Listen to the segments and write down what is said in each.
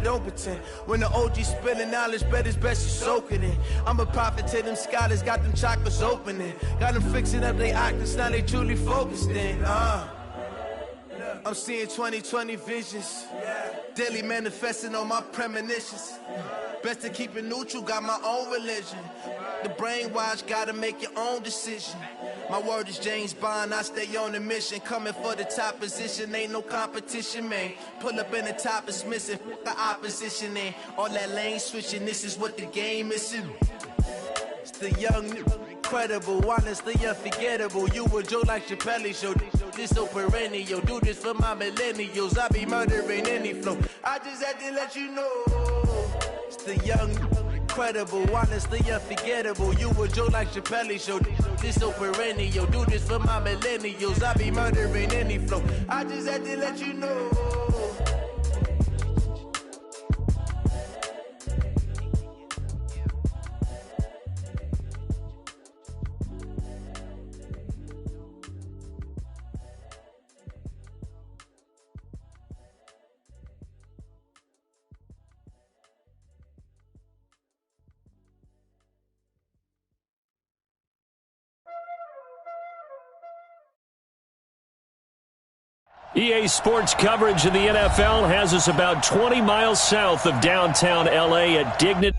don't pretend. When the OG spilling knowledge, bet it's best you soak it in. I'm a prophet to them scholars, got them chakras opening. Got them fixing up they octaves, now they truly focused in. I'm seeing 2020 visions, daily manifesting on my premonitions. Best to keep it neutral, got my own religion. The brainwash, gotta make your own decision. My word is James Bond, I stay on the mission. Coming for the top position, ain't no competition, man. Pull up in the top, it's missing, the opposition in. All that lane switching, this is what the game is. It's the young, incredible, honestly unforgettable. You a Joe like Chappelle show, this so perennial. Do this for my millennials, I be murdering any flow. I just had to let you know. It's the young, incredible, honestly unforgettable. You a Joe like Chappelle show, this so perennial. Do this for my millennials, I be murdering any flow. I just had to let you know. EA Sports coverage of the NFL has us about 20 miles south of downtown L.A. at Dignity.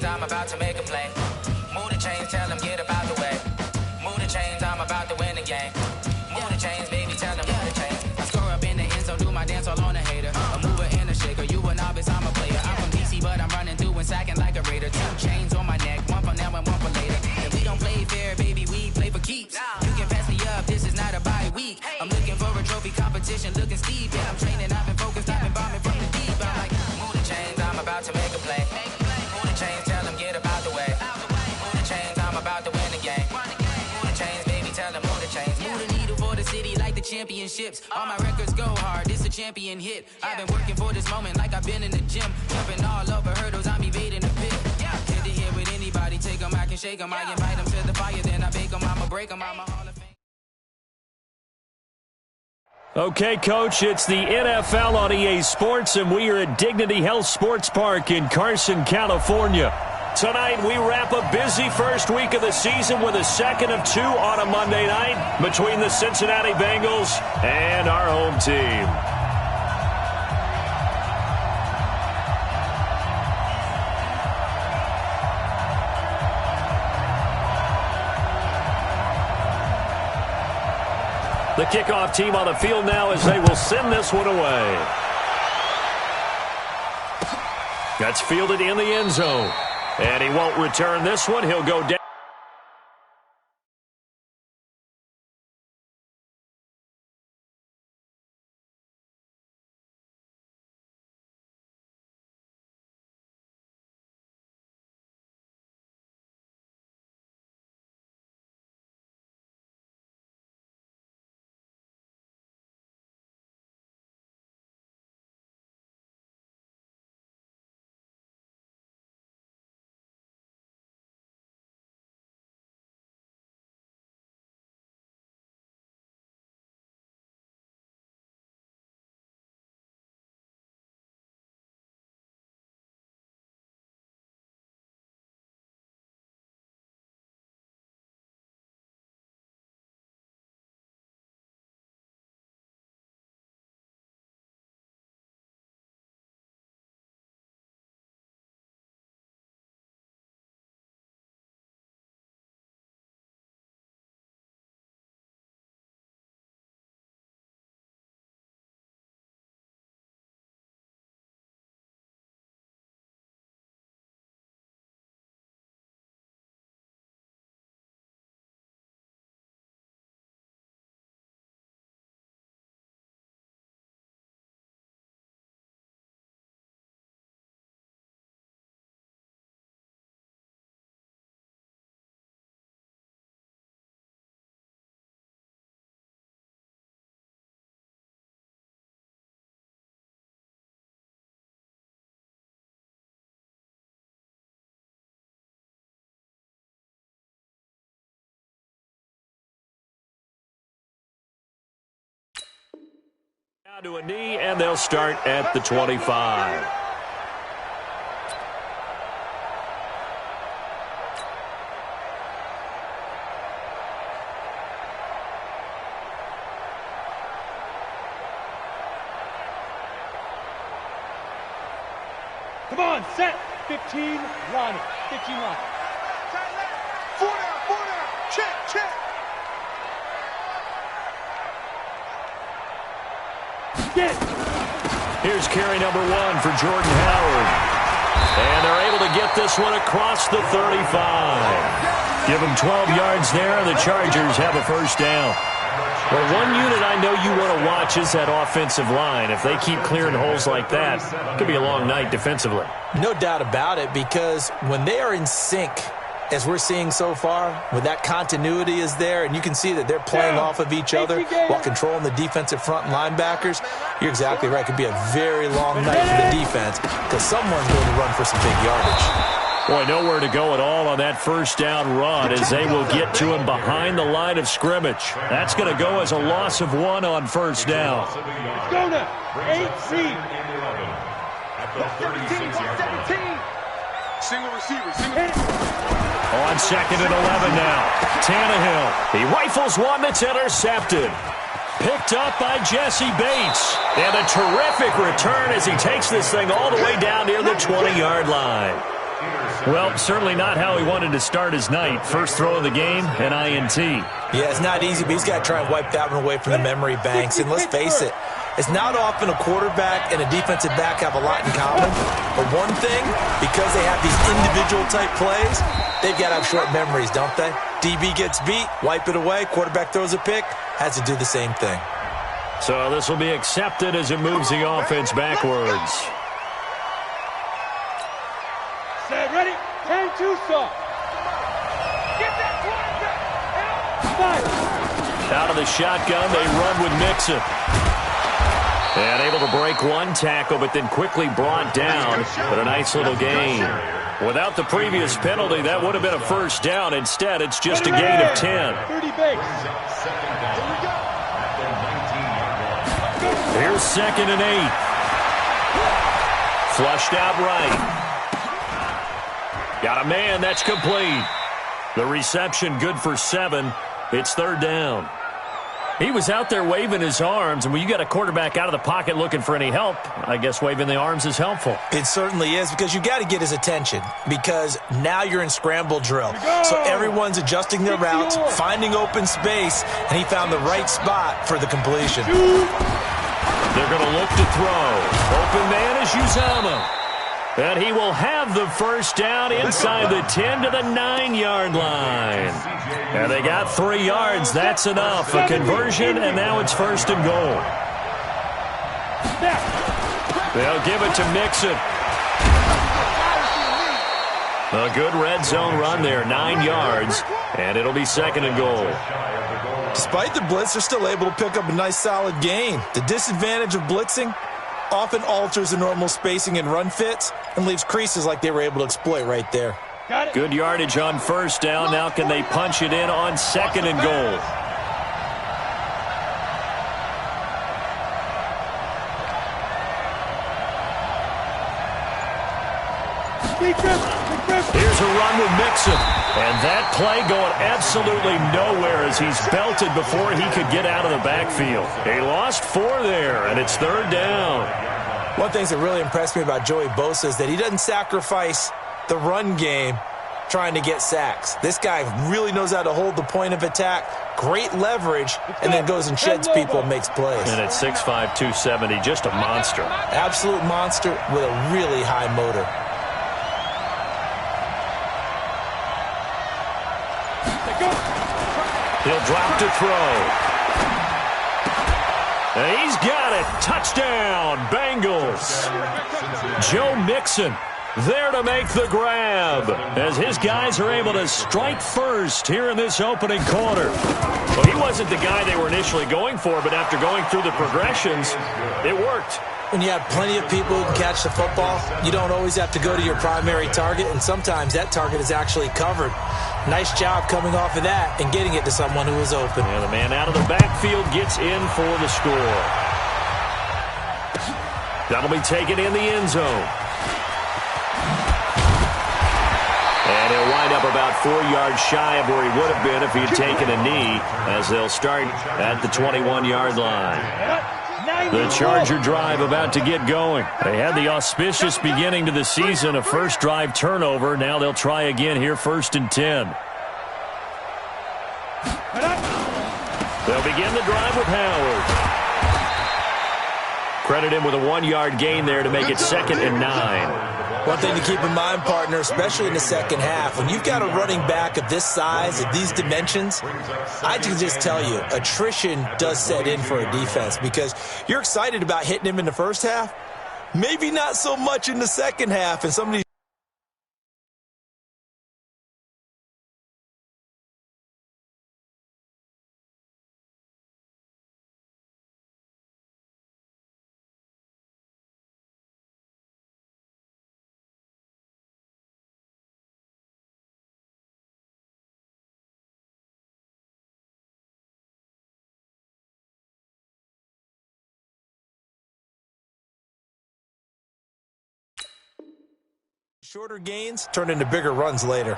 I'm about to make a play. Move the chains, tell them get about the way. Move the chains, I'm about to win the game. Move the chains, baby, tell them move the chains. I score up in the end zone, do my dance all on a hater. A mover and a shaker, you a novice, I'm a player. I'm from DC, but I'm running through and sacking like a raider. 2 chains on my neck, one for now and one for later. If we don't play fair, baby, we play for keeps. You can pass me up, this is not a bye week. I'm looking for a trophy competition, looking steep. Yeah, I'm training, I've been focused, I've been bombing from the deep. I'm like, move the chains, I'm about to make a play. Move the chains, tell them get about the way. Move the chains, I'm about to win the game. Move the chains, baby, tell them move the chains. Move the needle for the city like the championships. All my records go hard, this a champion hit. I've been working for this moment like I've been in the gym. Jumping all over hurdles, I'm evading the pit. Hit to hit with anybody, take them, I can shake them. I invite them to the fire, then I bake them, I'ma break them, I'm a Hall of Fame. Okay, Coach, it's the NFL on EA Sports, and we are at Dignity Health Sports Park in Carson, California. Tonight, we wrap a busy first week of the season with a second of 2 on a Monday night between the Cincinnati Bengals and our home team. The kickoff team on the field now as they will send this one away. That's fielded in the end zone. And he won't return this one. He'll go down. Down to a knee, and they'll start at the 25. Come on, set. 15, line. 15 line. 4 down. Check. Get it. Here's carry number 1 for Jordan Howard. And they're able to get this one across the 35. Give them 12 yards there, and the Chargers have a first down. Well, one unit I know you want to watch is that offensive line. If they keep clearing holes like that, it could be a long night defensively. No doubt about it, because when they are in sync, as we're seeing so far, when that continuity is there, and you can see that they're playing off of each other while controlling the defensive front linebackers, you're exactly right. It could be a very long night for the defense because someone's going to run for some big yardage. Boy, nowhere to go at all on that first down run as they will get to him behind the line of scrimmage. That's going to go as a loss of 1 on first down. Let's go now. 8-3. At the 17. Single receiver. On 2nd and 11 now. Tannehill. He rifles one that's intercepted. Picked up by Jesse Bates. And a terrific return as he takes this thing all the way down near the 20-yard line. Well, certainly not how he wanted to start his night. First throw of the game, an INT. Yeah, it's not easy, but he's got to try and wipe that one away from the memory banks. And let's face it, it's not often a quarterback and a defensive back have a lot in common. But one thing, because they have these individual type plays, they've got to have short memories, don't they? DB gets beat, wipe it away, quarterback throws a pick, has to do the same thing. So this will be accepted as it moves the offense backwards. Set, ready? 10-2 stop. Get that quarterback. Out of the shotgun, they run with Mixon. And able to break one tackle, but then quickly brought down. But a nice little gain. Without the previous penalty, that would have been a first down. Instead, it's just a gain of 10. 30 base. Here's 2nd and 8. Flushed out right. Got a man, that's complete. The reception good for 7. It's 3rd down. He was out there waving his arms, and when you got a quarterback out of the pocket looking for any help, I guess waving the arms is helpful. It certainly is, because you got to get his attention, because now you're in scramble drill. So everyone's adjusting their routes, finding open space, and he found the right spot for the completion. They're going to look to throw. Open man is Uzama. And he will have the first down inside the 10 to the 9-yard line. And they got 3 yards. That's enough. A conversion, and now it's 1st and goal. They'll give it to Mixon. A good red zone run there, 9 yards, and it'll be 2nd and goal. Despite the blitz, they're still able to pick up a nice solid gain. The disadvantage of blitzing often alters the normal spacing and run fits and leaves creases like they were able to exploit right there. Good yardage on first down. Now can they punch it in on 2nd and goal? Here's a run with Mixon. And that play going absolutely nowhere as he's belted before he could get out of the backfield. He lost 4 there, and it's 3rd down. One thing that really impressed me about Joey Bosa is that he doesn't sacrifice the run game trying to get sacks. This guy really knows how to hold the point of attack, great leverage, and then goes and sheds people and makes plays. And at 6'5", 270, just a monster. Absolute monster with a really high motor. He'll drop to throw. And he's got it. Touchdown, Bengals. Joe Mixon there to make the grab as his guys are able to strike first here in this opening quarter. Well, he wasn't the guy they were initially going for, but after going through the progressions, it worked. When you have plenty of people who can catch the football, you don't always have to go to your primary target, and sometimes that target is actually covered. Nice job coming off of that and getting it to someone who was open. And the man out of the backfield gets in for the score. That'll be taken in the end zone. And he'll wind up about 4 yards shy of where he would have been if he had taken a knee, as they'll start at the 21-yard line. The Charger drive about to get going. They had the auspicious beginning to the season, a first drive turnover. Now they'll try again here, 1st and 10. They'll begin the drive with Howard. Credit him with a 1-yard gain there to make it 2nd and 9. One thing to keep in mind, partner, especially in the second half, when you've got a running back of this size, of these dimensions, I can just tell you, attrition does set in for a defense because you're excited about hitting him in the first half, maybe not so much in the second half, and some of these shorter gains turn into bigger runs later.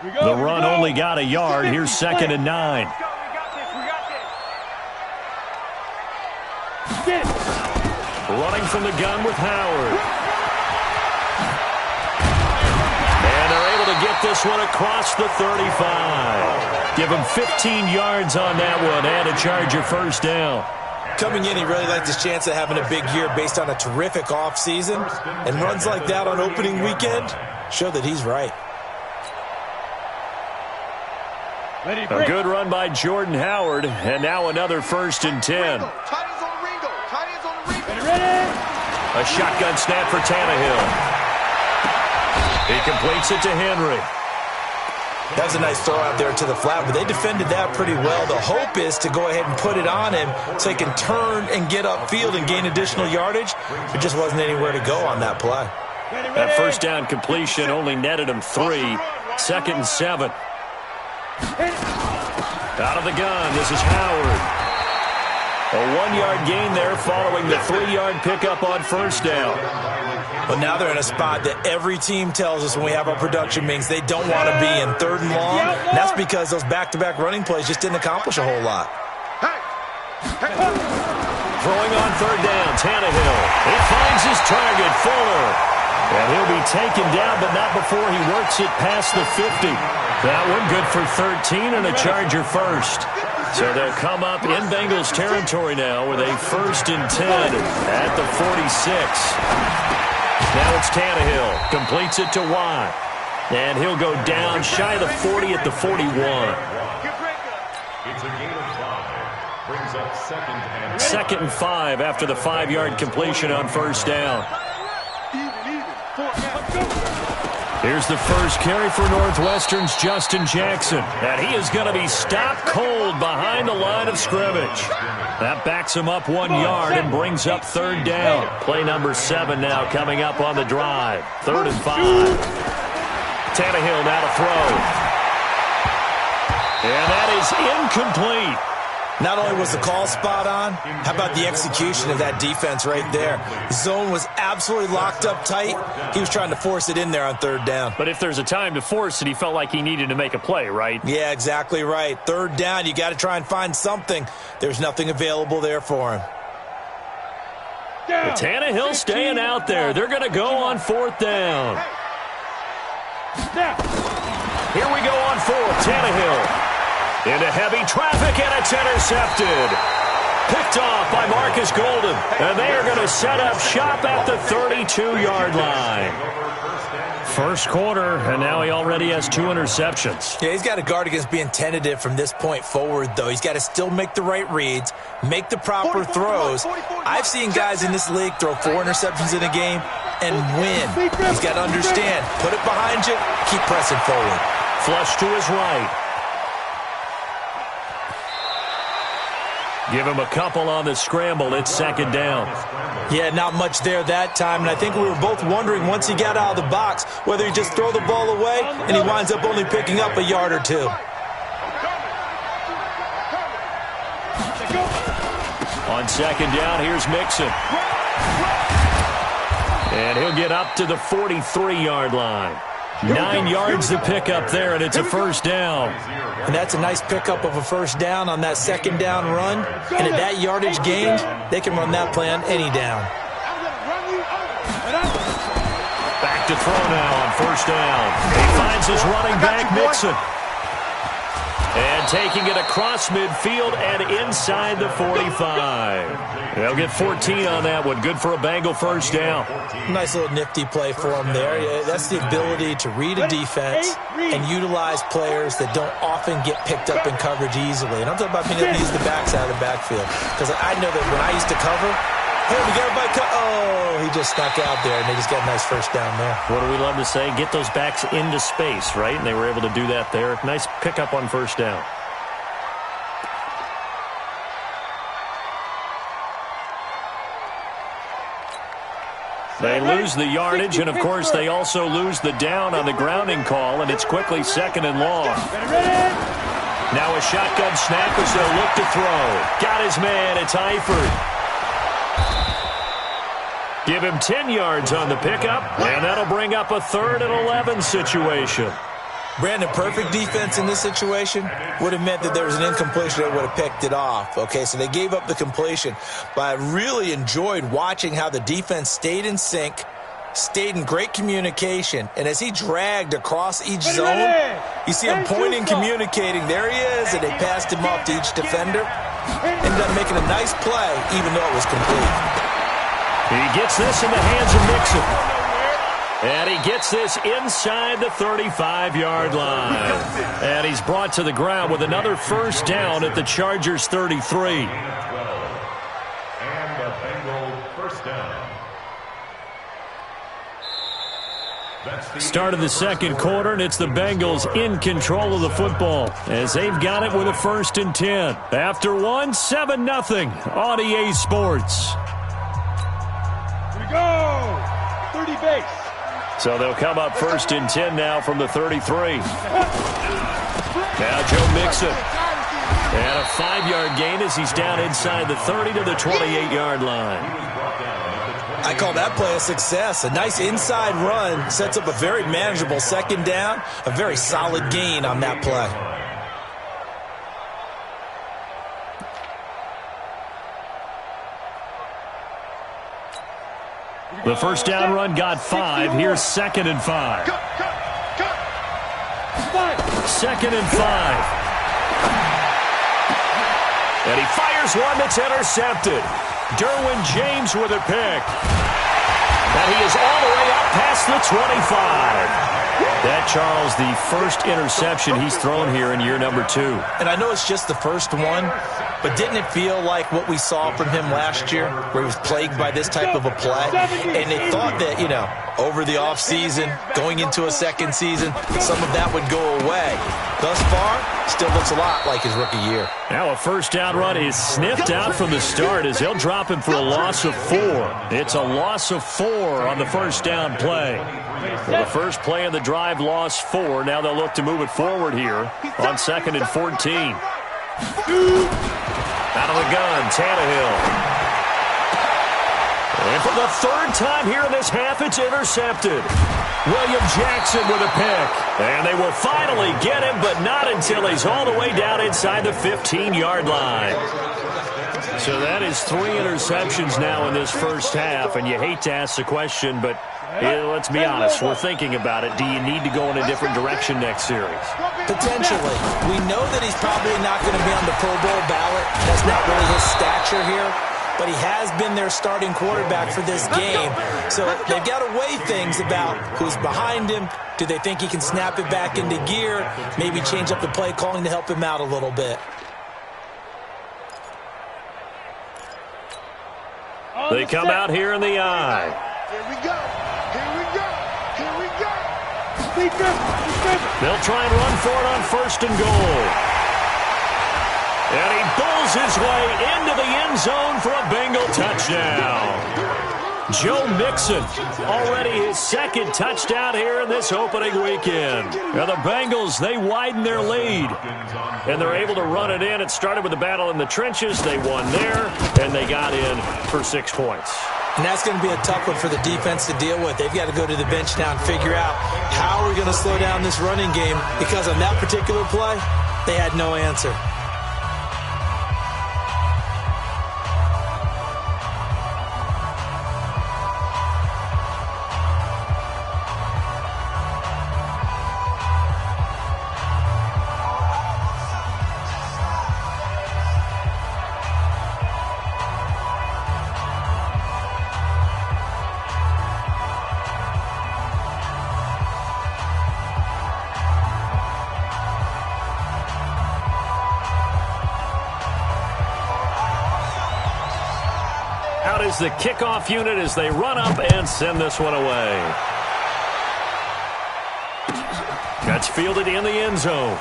The run only got a yard. Here's 2nd and 9. Running from the gun with Howard. And they're able to get this one across the 35. Give him 15 yards on that one and a Charger first down. Coming in, he really liked his chance of having a big year based on a terrific offseason. And runs like that on opening weekend show that he's right. A good run by Jordan Howard, and now another 1st and 10. A shotgun snap for Tannehill. He completes it to Henry. That was a nice throw out there to the flat, but they defended that pretty well. The hope is to go ahead and put it on him so he can turn and get upfield and gain additional yardage. There just wasn't anywhere to go on that play. That first down completion only netted him 3. 2nd and 7. Out of the gun, this is Howard. A 1-yard gain there following the 3-yard pickup on first down. But now they're in a spot that every team tells us when we have our production meetings they don't want to be in, 3rd and long. And that's because those back-to-back running plays just didn't accomplish a whole lot. Throwing on 3rd down, Tannehill. He finds his target, Fuller. And he'll be taken down, but not before he works it past the 50. That one good for 13 and a Charger first. So they'll come up in Bengals territory now with a 1st and 10 at the 46. Now it's Tannehill. Completes it to Watt. And he'll go down shy of the 40 at the 41. It's a gain of 5. Brings up 2nd and 5 after the 5-yard completion on first down. Here's the first carry for Northwestern's Justin Jackson. And he is going to be stopped cold behind the line of scrimmage. That backs him up 1 yard and brings up 3rd down. Play number 7 now coming up on the drive. 3rd and 5. Tannehill now to throw. And that is incomplete. Not only was the call spot on, how about the execution of that defense right there? The zone was absolutely locked up tight. He was trying to force it in there on 3rd down. But if there's a time to force it, he felt like he needed to make a play, right? Yeah, exactly right. 3rd down, you got to try and find something. There's nothing available there for him. But Tannehill staying out there. They're going to go on 4th down. Here we go on 4th. Tannehill. Into heavy traffic, and it's intercepted. Picked off by Marcus Golden. And they are going to set up shop at the 32-yard line. First quarter, and now he already has 2 interceptions. Yeah, he's got to guard against being tentative from this point forward, though. He's got to still make the right reads, make the proper throws. I've seen guys in this league throw 4 interceptions in a game and win. He's got to understand, put it behind you, keep pressing forward. Flush to his right. Give him a couple on the scramble. It's 2nd down. Yeah, not much there that time. And I think we were both wondering once he got out of the box whether he just throw the ball away and he winds up only picking up a yard or 2. On second down, here's Mixon. And he'll get up to the 43-yard line. 9 yards to pick up there, and it's a first down. And that's a nice pickup of a first down on that second down run. And at that yardage gained, they can run that play on any down. Back to throw now on first down. He finds his running back, Mixon. And taking it across midfield and inside the 45. They'll get 14 on that one. Good for a Bengal first down. Nice little nifty play for him there. That's the ability to read a defense and utilize players that don't often get picked up in coverage easily. And I'm talking about being able to use the backs out of the backfield. Because I know that when I used to cover, hey, we got everybody oh, he just snuck out there, and they just got a nice first down there. What do we love to say? Get those backs into space, right? And they were able to do that there. Nice pickup on first down. They lose the yardage, and, of course, they also lose the down on the grounding call, and it's quickly second and long. Now a shotgun snap as they'll look to throw. Got his man. It's Eifert. Give him 10 yards on the pickup, and that'll bring up a 3rd and 11 situation. Brandon, perfect defense in this situation would have meant that there was an incompletion that would have picked it off. Okay, so they gave up the completion. But I really enjoyed watching how the defense stayed in sync, stayed in great communication, and as he dragged across each zone, you see him pointing, communicating. There he is, and they passed him off to each defender. Ended up making a nice play, even though it was complete. He gets this in the hands of Mixon. And he gets this inside the 35-yard line. And he's brought to the ground with another first down at the Chargers' 33. And a Bengal first down. Start of the second quarter, and it's the Bengals in control of the football as they've got it with a 1st and 10. After 7-0 on EA Sports. Here we go. 30 base. So they'll come up 1st and 10 now from the 33. Now Joe Mixon. And a 5-yard gain as he's down inside the 30 to the 28-yard line. I call that play a success. A nice inside run sets up a very manageable second down. A very solid gain on that play. The first down run got 5. Here's 2nd and 5. 2nd and 5. And he fires one that's intercepted. Derwin James with a pick. And he is all the way up past the 25. That, Charles, the first interception he's thrown here in year number 2. And I know it's just the first one, but didn't it feel like what we saw from him last year, where he was plagued by this type of a play? And they thought that, over the offseason, going into a second season, some of that would go away. Thus far, still looks a lot like his rookie year. Now a first down run is sniffed out from the start as they'll drop him for a loss of 4. It's a loss of 4 on the first down play. Well, the first play of the drive lost 4. Now they'll look to move it forward here on 2nd and 14. Out of the gun, Tannehill. And for the 3rd time here in this half, it's intercepted. William Jackson with a pick. And they will finally get him, but not until he's all the way down inside the 15-yard line. So that is 3 interceptions now in this first half, and you hate to ask the question, but let's be honest, we're thinking about it. Do you need to go in a different direction next series? Potentially. We know that he's probably not going to be on the Pro Bowl ballot. That's not really his stature here. But he has been their starting quarterback for this game. So they've got to weigh things about who's behind him. Do they think he can snap it back into gear? Maybe change up the play calling to help him out a little bit. They come out here in the eye. Here we go. Here we go. Here we go. They'll try and run for it on 1st and goal. And he bulls his way into the end zone for a Bengal touchdown. Joe Mixon, already his second touchdown here in this opening weekend. Now the Bengals, they widen their lead, and they're able to run it in. It started with a battle in the trenches. They won there, and they got in for 6 points. And that's going to be a tough one for the defense to deal with. They've got to go to the bench now and figure out how we're going to slow down this running game, because on that particular play, they had no answer. Out is the kickoff unit as they run up and send this one away. That's fielded in the end zone.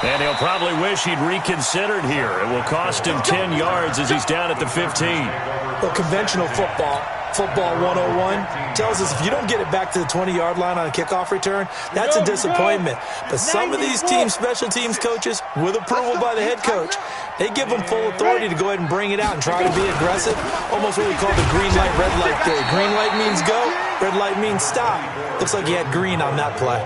And he'll probably wish he'd reconsidered here. It will cost him 10 yards as he's down at the 15. Well, conventional football 101, tells us if you don't get it back to the 20-yard line on a kickoff return, that's a disappointment. But some of these special teams coaches, with approval by the head coach, they give them full authority to go ahead and bring it out and try to be aggressive. Almost what we call the green light, red light theory. Green light means go, red light means stop. Looks like he had green on that play.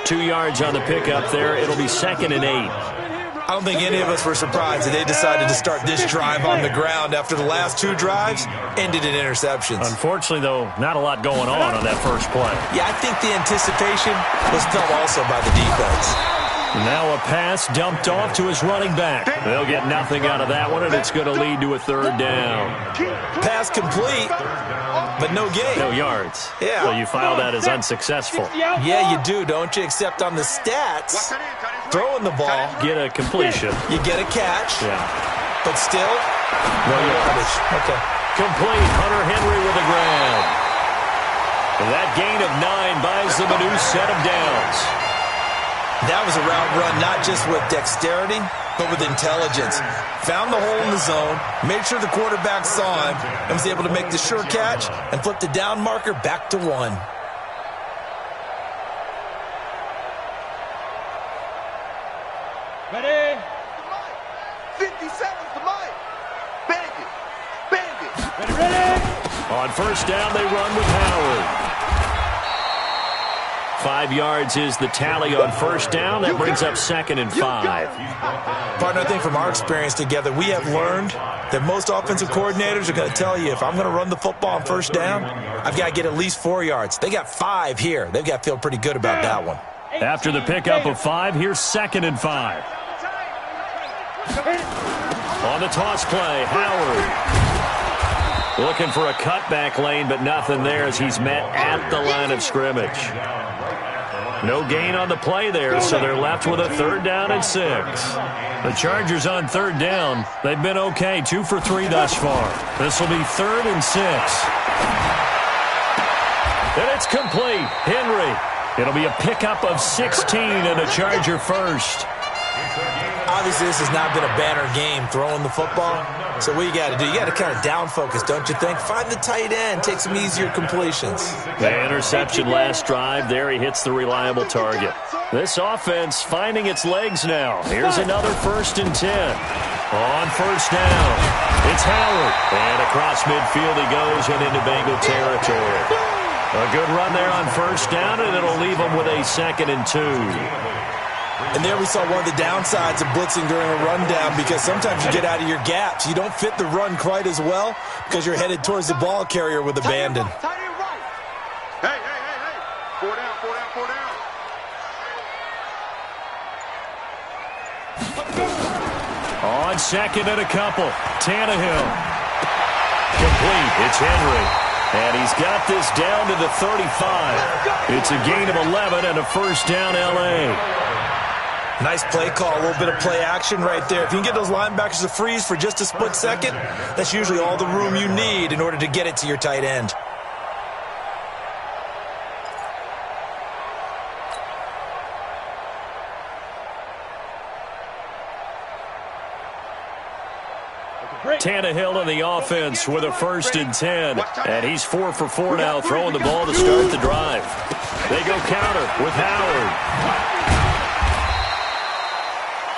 2 yards on the pickup there. It'll be 2nd and 8. I don't think any of us were surprised that they decided to start this drive on the ground after the last 2 drives ended in interceptions. Unfortunately, though, not a lot going on that first play. Yeah, I think the anticipation was felt also by the defense. Now a pass dumped off to his running back. They'll get nothing out of that one, and it's going to lead to a 3rd down. Pass complete, but no gain. No yards. Yeah. So you file that as unsuccessful. Yeah, you do, don't you? Except on the stats, throwing the ball, get a completion. You get a catch. Yeah. But still, no yardage. Okay. Complete. Hunter Henry with the ground. That gain of 9 buys them a new set of downs. That was a route run not just with dexterity, but with intelligence. Found the hole in the zone, made sure the quarterback saw him, and was able to make the sure catch and flip the down marker back to 1. Ready? 50 seconds to Mike. Bang it. Bang it. Ready? On first down, they run with Howard. 5 yards is the tally on first down. That brings up 2nd and 5. Partner, I think from our experience together, we have learned that most offensive coordinators are going to tell you, if I'm going to run the football on first down, I've got to get at least 4 yards. They got 5 here. They've got to feel pretty good about that one. After the pickup of 5, here's 2nd and 5. On the toss play, Howard. Looking for a cutback lane, but nothing there as he's met at the line of scrimmage. No gain on the play there, so they're left with a 3rd down and 6. The Chargers on 3rd down, they've been okay, 2 for 3 thus far. This will be 3rd and 6. And it's complete. Henry. It'll be a pickup of 16 and a Charger first. Obviously, this has not been a banner game throwing the football. So what you got to do, you got to kind of down focus, don't you think? Find the tight end, take some easier completions. The interception last drive. There he hits the reliable target. This offense finding its legs now. Here's another 1st and 10. On first down, it's Howard. And across midfield he goes and into Bengal territory. A good run there on first down, and it'll leave him with a 2nd and 2. And there we saw one of the downsides of blitzing during a rundown, because sometimes you get out of your gaps. You don't fit the run quite as well because you're headed towards the ball carrier with abandon. Hey. 4 down. On 2nd and a couple, Tannehill. Complete, it's Henry. And he's got this down to the 35. It's a gain of 11 and a 1st down, L.A. Nice play call, a little bit of play action right there. If you can get those linebackers to freeze for just a split second, that's usually all the room you need in order to get it to your tight end. Tannehill in the offense with a 1st and 10. And he's 4 for 4 now, throwing the ball to start the drive. They go counter with Howard.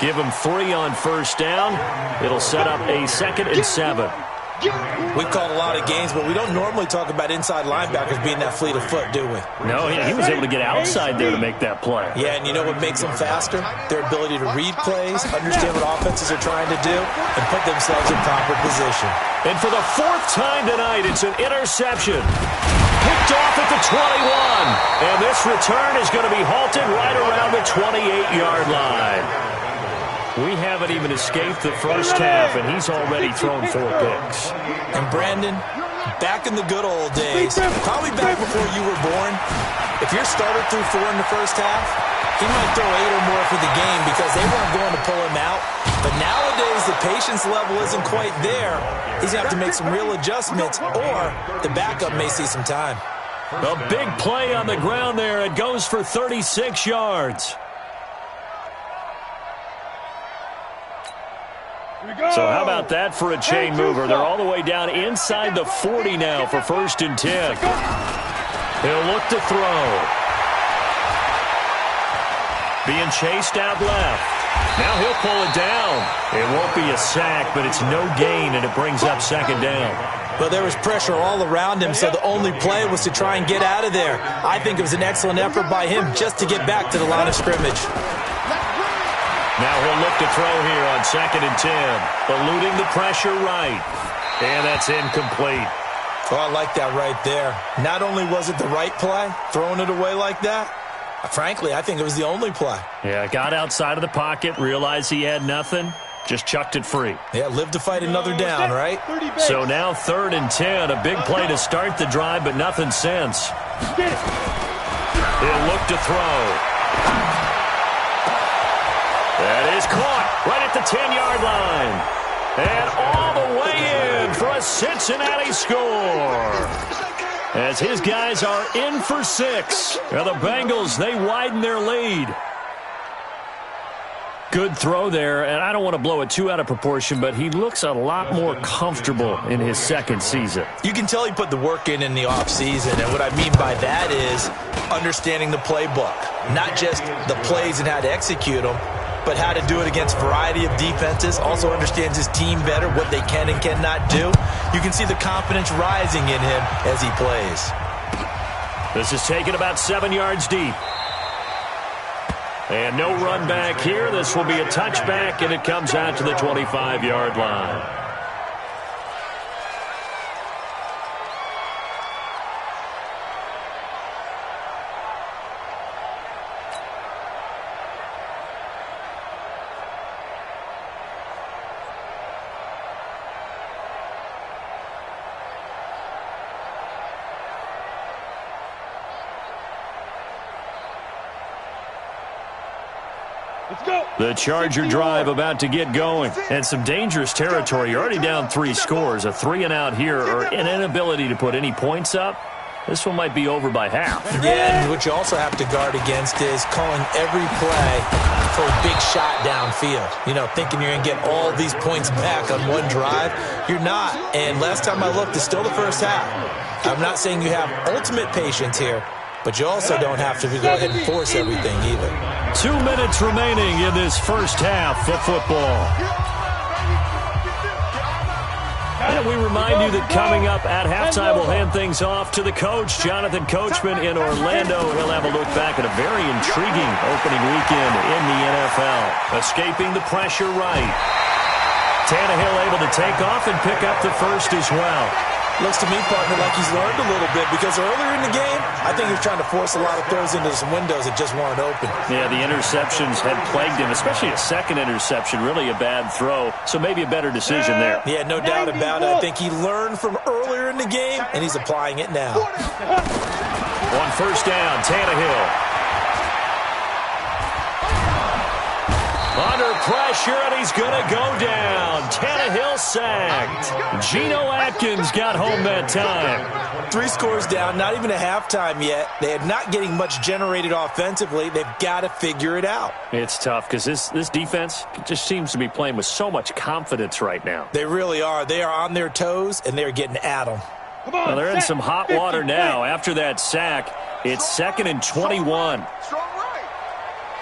Give him 3 on 1st down. It'll set up a 2nd and 7. We've called a lot of games, but we don't normally talk about inside linebackers being that fleet of foot, do we? No, he was able to get outside there to make that play. Yeah, and you know what makes them faster? Their ability to read plays, understand what offenses are trying to do, and put themselves in proper position. And for the 4th time tonight, it's an interception. Picked off at the 21. And this return is going to be halted right around the 28-yard line. We haven't even escaped the first half, and he's already thrown 4 picks. And Brandon, back in the good old days, probably back before you were born, if your starter threw 4 in the first half, he might throw 8 or more for the game because they weren't going to pull him out. But nowadays, the patience level isn't quite there. He's going to have to make some real adjustments, or the backup may see some time. A big play on the ground there. It goes for 36 yards. So how about that for a chain mover? They're all the way down inside the 40 now for 1st and 10. He'll look to throw. Being chased out left. Now he'll pull it down. It won't be a sack, but it's no gain, and it brings up 2nd down. Well, there was pressure all around him, so the only play was to try and get out of there. I think it was an excellent effort by him just to get back to the line of scrimmage. Now he'll look to throw here on 2nd and 10. Eluding the pressure right. And that's incomplete. Oh, I like that right there. Not only was it the right play, throwing it away like that, frankly, I think it was the only play. Yeah, got outside of the pocket, realized he had nothing, just chucked it free. Yeah, live to fight another down, right? So now 3rd and 10, a big play to start the drive, but nothing since. He'll look to throw. That is caught right at the 10-yard line. And all the way in for a Cincinnati score. As his guys are in for 6. Now the Bengals, they widen their lead. Good throw there, and I don't want to blow it too out of proportion, but he looks a lot more comfortable in his 2nd season. You can tell he put the work in the offseason, and what I mean by that is understanding the playbook. Not just the plays and how to execute them, but how to do it against a variety of defenses. Also understands his team better, what they can and cannot do. You can see the confidence rising in him as he plays. This is taken about 7 yards deep. And no run back here. This will be a touchback, and it comes out to the 25-yard line. The Charger drive about to get going. And some dangerous territory. You're already down 3 scores. A 3-and-out here or an inability to put any points up. This one might be over by half. Yeah, and what you also have to guard against is calling every play for a big shot downfield. You know, thinking you're going to get all these points back on one drive. You're not. And last time I looked, it's still the first half. I'm not saying you have ultimate patience here, but you also don't have to go ahead and force everything either. 2 minutes remaining in this first half of football. And we remind you that coming up at halftime, we'll hand things off to the coach, Jonathan Coachman in Orlando. He'll have a look back at a very intriguing opening weekend in the NFL. Escaping the pressure right. Tannehill able to take off and pick up the first as well. Looks to me, partner, like he's learned a little bit because earlier in the game, I think he was trying to force a lot of throws into some windows that just weren't open. Yeah, the interceptions had plagued him, especially a second interception, really a bad throw. So maybe a better decision there. Yeah, no doubt about it. I think he learned from earlier in the game, and he's applying it now. On 1st down, Tannehill. Under pressure, and he's going to go down. Tannehill sacked. Geno Atkins got home that time. 3 scores down, not even a halftime yet. They are not getting much generated offensively. They've got to figure it out. It's tough because this defense just seems to be playing with so much confidence right now. They really are. They are on their toes, and they're getting at them. Well, they're in some hot water now. After that sack, it's 2nd and 21. Strong right.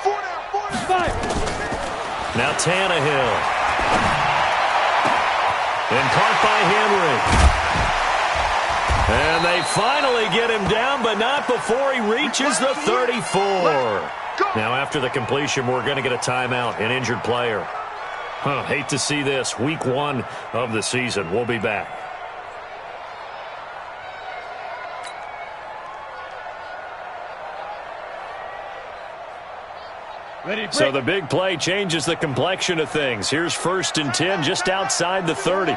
4 down. Now Tannehill. And caught by Henry. And they finally get him down, but not before he reaches the 34. Now after the completion, we're going to get a timeout, an injured player. Hate to see this. Week 1 of the season. We'll be back. So the big play changes the complexion of things. Here's 1st and 10 just outside the 30.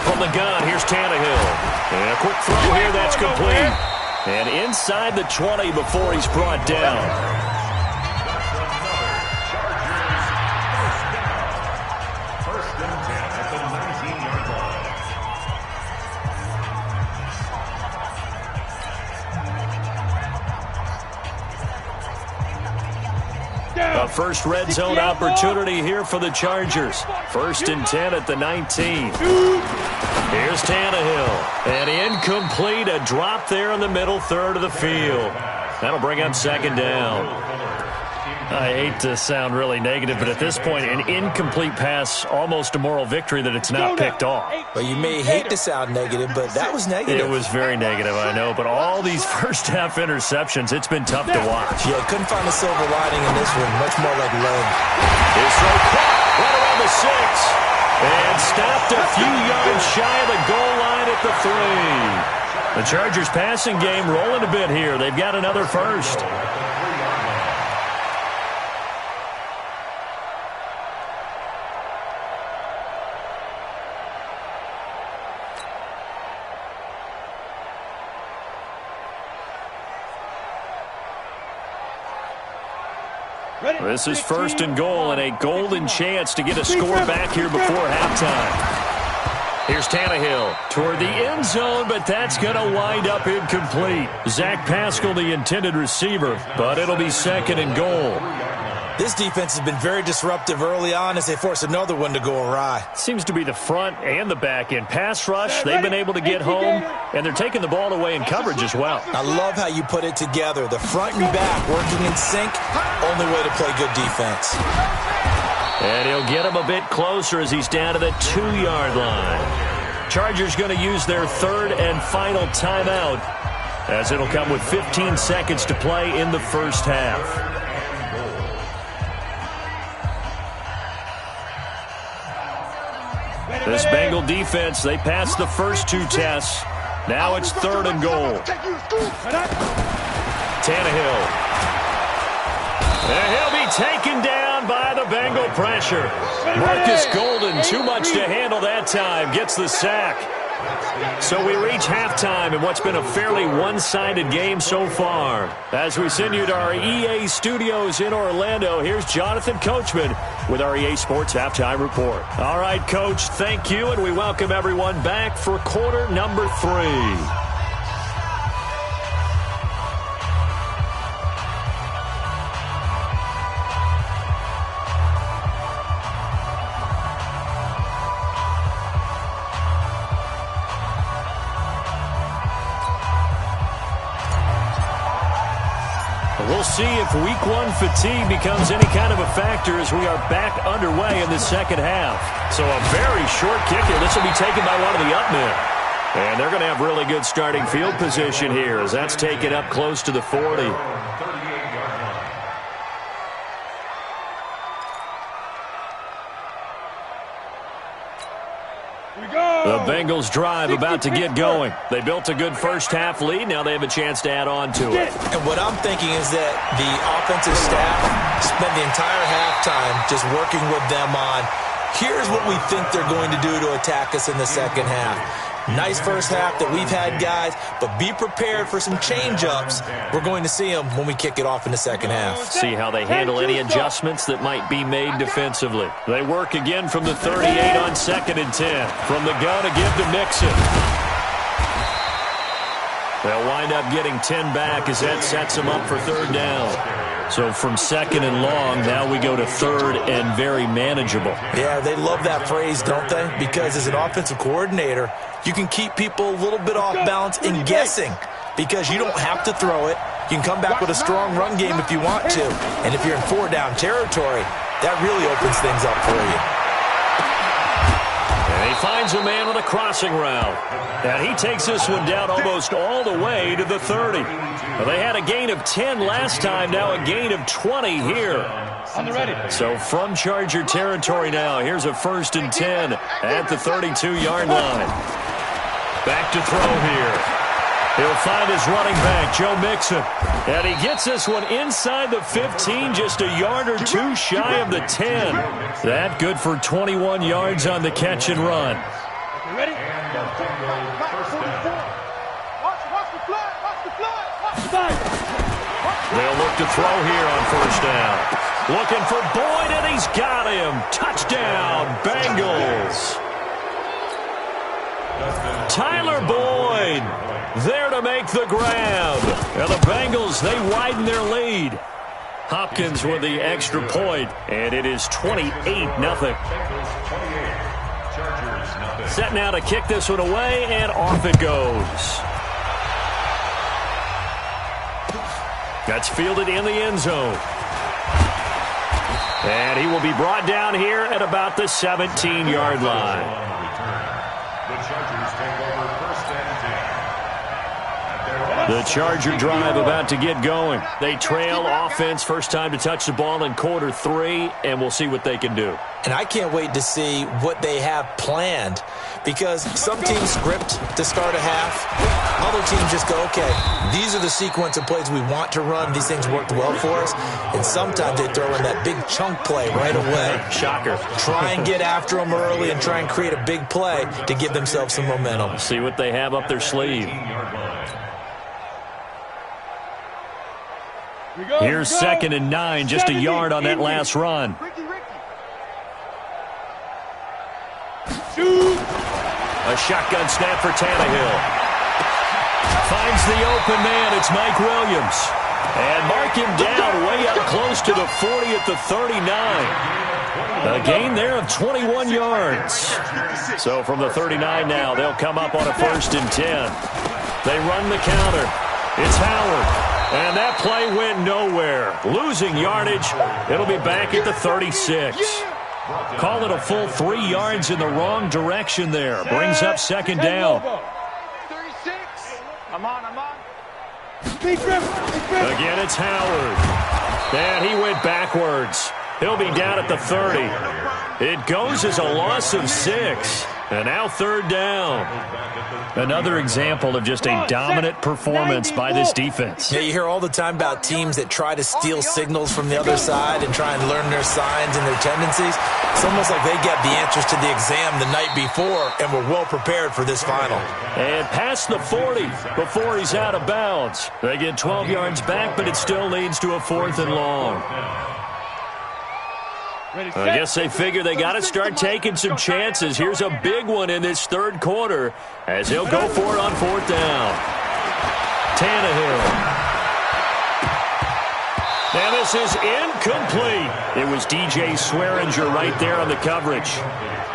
From the gun, here's Tannehill. And a quick throw here, that's complete. And inside the 20 before he's brought down. A first red zone opportunity here for the Chargers. 1st and 10 at the 19. Here's Tannehill. And incomplete, a drop there in the middle third of the field. That'll bring up 2nd down. I hate to sound really negative, but at this point, an incomplete pass, almost a moral victory that it's not picked off. Well, you may hate to sound negative, but that was negative. It was very negative, I know, but all these first-half interceptions, it's been tough to watch. Yeah, couldn't find a silver lining in this one, much more like lead. His throw caught right around the 6, and stopped a few yards shy of the goal line at the 3. The Chargers' passing game rolling a bit here. They've got another first. This is 1st and goal and a golden chance to get a score back here before halftime. Here's Tannehill toward the end zone, but that's going to wind up incomplete. Zach Pascal, the intended receiver, but it'll be 2nd and goal. This defense has been very disruptive early on as they force another one to go awry. Seems to be the front and the back end. Pass rush, they've been able to get home, and they're taking the ball away in coverage as well. I love how you put it together. The front and back working in sync, only way to play good defense. And he'll get him a bit closer as he's down to the 2-yard line. Chargers going to use their 3rd and final timeout as it'll come with 15 seconds to play in the first half. This Bengal defense, they passed the first 2 tests. Now it's 3rd and goal. Tannehill. And he'll be taken down by the Bengal pressure. Marcus Golden, too much to handle that time, gets the sack. So we reach halftime in what's been a fairly one-sided game so far. As we send you to our EA studios in Orlando, here's Jonathan Coachman with our EA Sports Halftime Report. All right, Coach, thank you, and we welcome everyone back for quarter number 3. We'll see if Week 1 fatigue becomes any kind of a factor as we are back underway in the second half. So a very short kick here. This will be taken by one of the up men. And they're going to have really good starting field position here as that's taken up close to the 40. The Bengals drive about to get going. They built a good first-half lead. Now they have a chance to add on to it. And what I'm thinking is that the offensive staff spent the entire halftime just working with them on, here's what we think they're going to do to attack us in the second half. Nice first half that we've had, guys, but be prepared for some change-ups. We're going to see them when we kick it off in the second half. See how they handle any adjustments that might be made defensively. They work again from the 38 on 2nd and 10. From the gun again to Mixon. They'll wind up getting 10 back as that sets them up for 3rd down. So from 2nd and long, now we go to 3rd and very manageable. Yeah, they love that phrase, don't they? Because as an offensive coordinator, you can keep people a little bit off balance and guessing because you don't have to throw it. You can come back with a strong run game if you want to. And if you're in 4-down territory, that really opens things up for you. And he finds a man on a crossing route. And he takes this one down almost all the way to the 30. Well, they had a gain of 10 last time, now a gain of 20 here. So from Charger territory now, here's a 1st and 10 at the 32-yard line. Back to throw here. He'll find his running back, Joe Mixon. And he gets this one inside the 15, just a yard or two shy of the 10. That good for 21 yards on the catch and run. Ready? They'll look to throw here on 1st down. Looking for Boyd, and he's got him. Touchdown, Bengals. Tyler Boyd there to make the grab. And the Bengals, they widen their lead. Hopkins with the extra point, and it is 28-0. Set now to kick this one away, and off it goes. That's fielded in the end zone. And he will be brought down here at about the 17-yard line. The Charger drive about to get going. They trail offense, first time to touch the ball in quarter 3, and we'll see what they can do. And I can't wait to see what they have planned because some teams script to start a half. Other teams just go, okay, these are the sequence of plays we want to run. These things worked well for us. And sometimes they throw in that big chunk play right away. Shocker. Try and get after them early and try and create a big play to give themselves some momentum. See what they have up their sleeve. Here's 2nd and 9, just a yard on that last run. A shotgun snap for Tannehill. Finds the open man. It's Mike Williams. And mark him down way up close to the 40 at the 39. A gain there of 21 yards. So from the 39 now, they'll come up on a 1st and 10. They run the counter. It's Howard. And that play went nowhere. Losing yardage. It'll be back at the 36. Call it a full 3 yards in the wrong direction there. Brings up 2nd down. 36. I'm on. Again, it's Howard. And he went backwards. He'll be down at the 30. It goes as a loss of 6. And now 3rd down. Another example of just a dominant performance by this defense. Yeah, you hear all the time about teams that try to steal signals from the other side and try and learn their signs and their tendencies. It's almost like they get the answers to the exam the night before and were well prepared for this final. And past the 40 before he's out of bounds. They get 12 yards back, but it still leads to a 4th and long. I guess they figure they got to start taking some chances. Here's a big one in this 3rd quarter as he'll go for it on 4th down. Tannehill. And this is incomplete. It was DJ Swearinger right there on the coverage.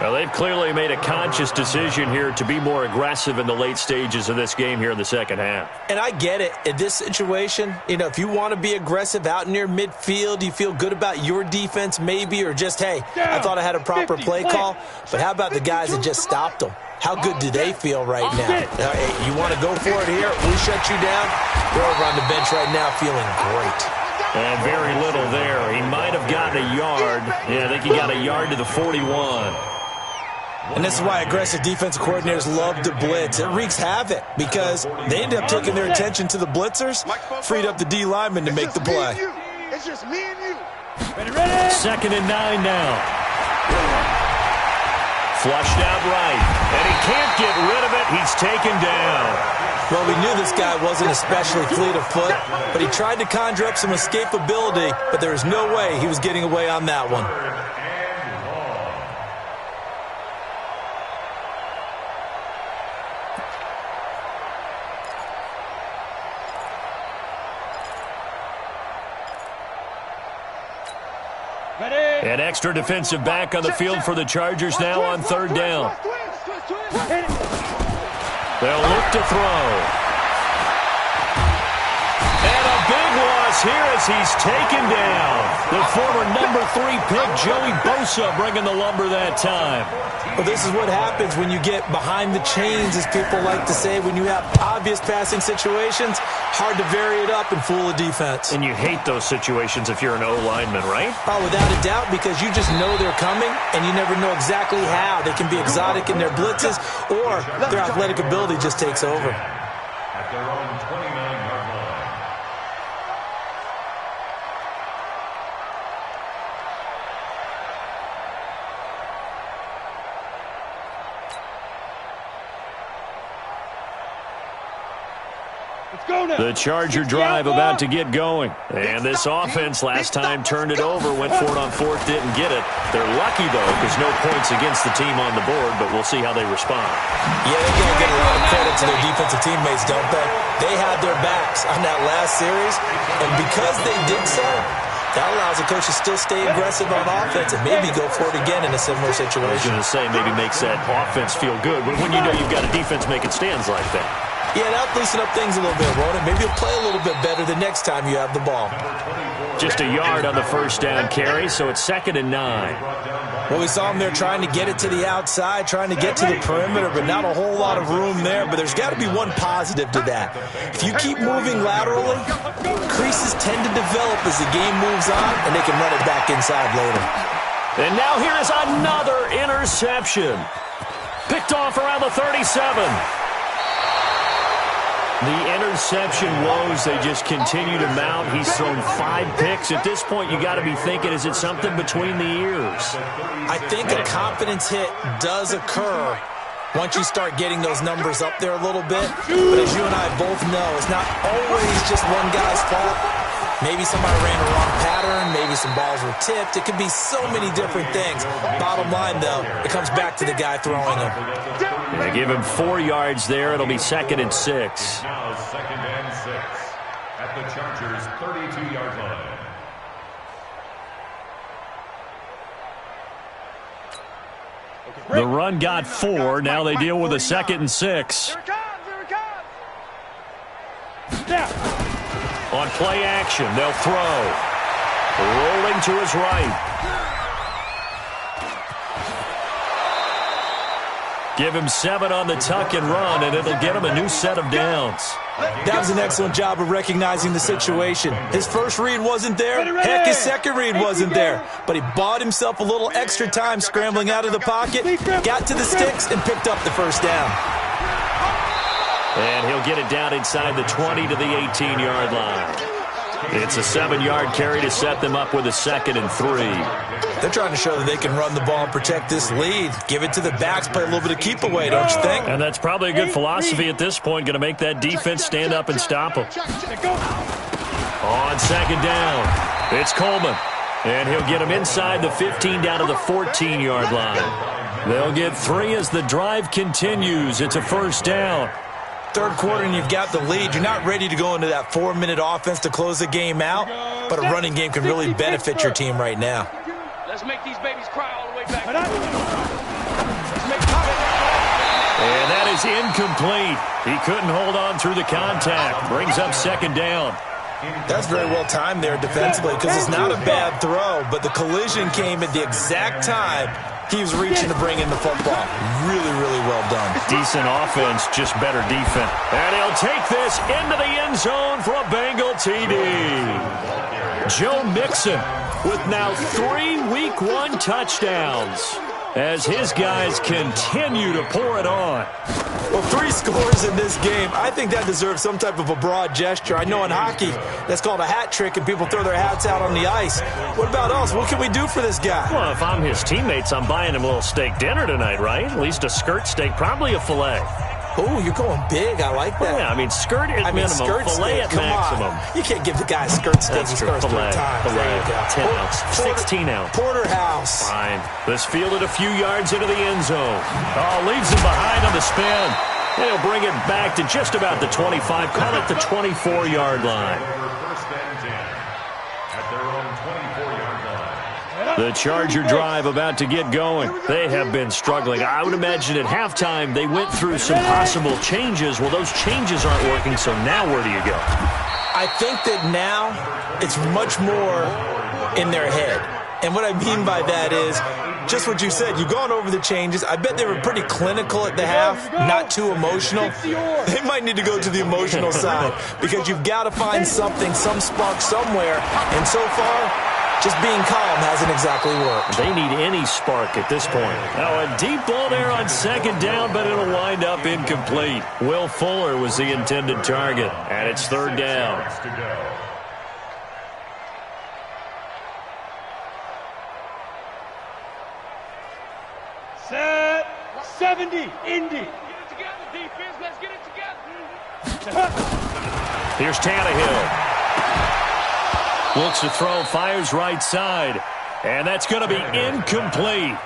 Well, they've clearly made a conscious decision here to be more aggressive in the late stages of this game here in the 2nd half. And I get it. In this situation, if you want to be aggressive out near midfield, you feel good about your defense maybe, or just, hey, I thought I had a proper play call. But how about the guys that just stopped them? How good do they feel right now? Hey, you want to go for it here? We shut you down. They're over on the bench right now feeling great. And very little there. He might have gotten a yard. Yeah, I think he got a yard to the 41. And this is why aggressive defensive coordinators love to blitz. It wreaks havoc because they end up taking their attention to the blitzers, freed up the D lineman to make the play. It's just me and you. Ready. 2nd and 9 now. Flushed out right, and he can't get rid of it. He's taken down. Well, we knew this guy wasn't especially fleet of foot, but he tried to conjure up some escapability, but there was no way he was getting away on that one. An extra defensive back on the field for the Chargers now on third down. They'll look to throw. And a big loss here as he's taken down. The former number 3 pick, Joey Bosa, bringing the lumber that time. Well, this is what happens when you get behind the chains, as people like to say. When you have obvious passing situations, hard to vary it up and fool a defense. And you hate those situations if you're an O-lineman, right? Oh, without a doubt, because you just know they're coming, and you never know exactly how. They can be exotic in their blitzes, or their athletic ability just takes over. At their own 29-yard line. The Charger drive about to get going. And this offense last time turned it over, went for it on fourth, didn't get it. They're lucky, though, because no points against the team on the board, but we'll see how they respond. Yeah, they're going to get a lot of credit to their defensive teammates, don't they? They had their backs on that last series, and because they did so, that allows the coach to still stay aggressive on offense and maybe go for it again in a similar situation. I was going to say maybe makes that offense feel good, but when you know you've got a defense making stands like that. Yeah, that'll loosen up things a little bit, won't it? Maybe you'll play a little bit better the next time you have the ball. Just a yard on the first down carry, so it's 2nd and 9. Well, we saw him there trying to get it to the outside, trying to get to the perimeter, but not a whole lot of room there. But there's got to be one positive to that. If you keep moving laterally, creases tend to develop as the game moves on, and they can run it back inside later. And now here is another interception. Picked off around the 37. The interception woes, they just continue to mount. He's thrown 5 picks. At this point, you got to be thinking, is it something between the ears? I think a confidence hit does occur once you start getting those numbers up there a little bit. But as you and I both know, it's not always just one guy's fault. Maybe somebody ran a wrong pattern. Maybe some balls were tipped. It could be so many different things. Bottom line, though, it comes back to the guy throwing them. They give him 4 yards there. It'll be 2nd and 6. Now 2nd and 6 at the Chargers' 32-yard line. The run got 4. Now they deal with a 2nd and 6. On play action, they'll throw. Rolling to his right. Give him 7 on the tuck and run, and it'll get him a new set of downs. That was an excellent job of recognizing the situation. His first read wasn't there. Heck, his second read wasn't there. But he bought himself a little extra time scrambling out of the pocket, got to the sticks, and picked up the first down. And he'll get it down inside the 20 to the 18-yard line. It's a 7-yard carry to set them up with a 2nd and 3. They're trying to show that they can run the ball and protect this lead. Give it to the backs, play a little bit of keep away, don't you think? And that's probably a good philosophy at this point, going to make that defense stand up and stop them. On 2nd down, it's Coleman. And he'll get him inside the 15 down to the 14-yard line. They'll get 3 as the drive continues. It's a first down. Third quarter and you've got the lead. You're not ready to go into that 4-minute offense to close the game out, but a running game can really benefit your team right now. Let's make these babies cry all the way back. And that is incomplete. He couldn't hold on through the contact. Brings up 2nd down. That's very well timed there defensively because it's not a bad throw, but the collision came at the exact time he was reaching to bring in the football. Really, really well done. Decent offense, just better defense. And he'll take this into the end zone for a Bengal TD. Joe Mixon with now 3 Week 1 touchdowns. as his guys continue to pour it on. Well, 3 scores in this game. I think that deserves some type of a broad gesture. I know in hockey, that's called a hat trick, and people throw their hats out on the ice. What about us? What can we do for this guy? Well, if I'm his teammates, I'm buying him a little steak dinner tonight, right? At least a skirt steak, probably a filet. Oh, you're going big. I like that. Well, yeah, I mean, skirt at minimum, skirt filet steak. at maximum. You can't give the guy a skirt steak. That's true. Scores 3 times. Filet, 10 ounce, 16 ounce. Porterhouse. Fine. This fielded a few yards into the end zone. Oh, leaves him behind on the spin. And he'll bring it back to just about the 25, call it the 24-yard line. First and 10 at their own 24-yard line. The Charger drive about to get going. They have been struggling. I would imagine at halftime they went through some possible changes. Well, those changes aren't working, so now where do you go? I think that now it's much more in their head. And what I mean by that is just what you said. You've gone over the changes. I bet they were pretty clinical at the half, not too emotional. They might need to go to the emotional side because you've got to find something, some spark somewhere. And so far, just being calm hasn't exactly worked. They need any spark at this point. Now, a deep ball there on second down, but it'll wind up incomplete. Will Fuller was the intended target, and it's third down. Set 70, Indy. Get it together, defense. Let's get it together. Here's Tannehill. Looks to throw, fires right side. And that's going to be incomplete.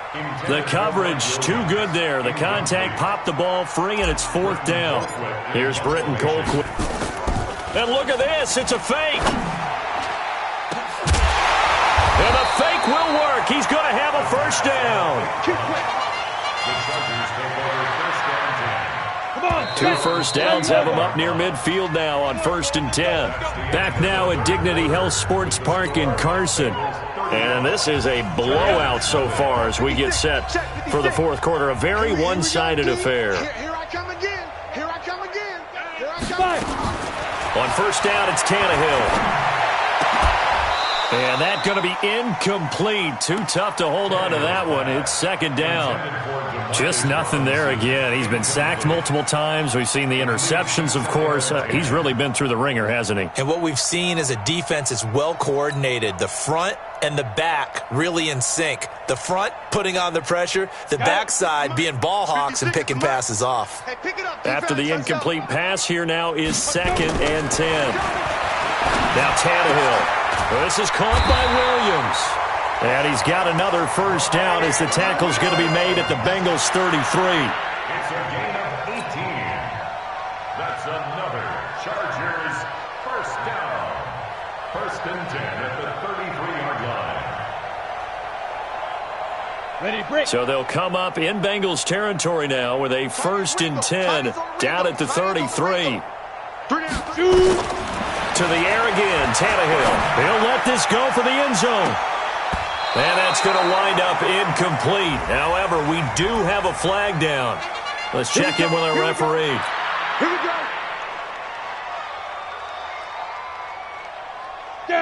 The coverage too good there. The contact popped the ball free, and it's fourth down. Here's Britton Colquitt. And look at this. It's a fake. And the fake will work. He's going to have a first down. The Chargers take over first and 10. Come on. 2 first downs have him up near midfield now on 1st and 10. Back now at Dignity Health Sports Park in Carson. And this is a blowout so far as we get set for the fourth quarter. A very one-sided affair. Here I come again. Here I come again. Here I come. On first down, it's Tannehill. And that's going to be incomplete. Too tough to hold on to that one. It's second down. Just nothing there again. He's been sacked multiple times. We've seen the interceptions, of course. He's really been through the ringer, hasn't he? And what we've seen is a defense that's well coordinated. The front and the back really in sync. The front putting on the pressure. The backside being ball hawks and picking passes off. After the incomplete pass, here now is 2nd and 10. Now Tannehill. This is caught by Williams. And he's got another first down as the tackle's going to be made at the Bengals 33. It's a gain of 18. That's another Chargers first down. First and 10 at the 33-yard line. Ready, break. So they'll come up in Bengals territory now with a 1st and 10 down at the 33. To the air again, Tannehill. He'll let this go for the end zone. And that's going to wind up incomplete. However, we do have a flag down. Let's check in with our referee. Here we go.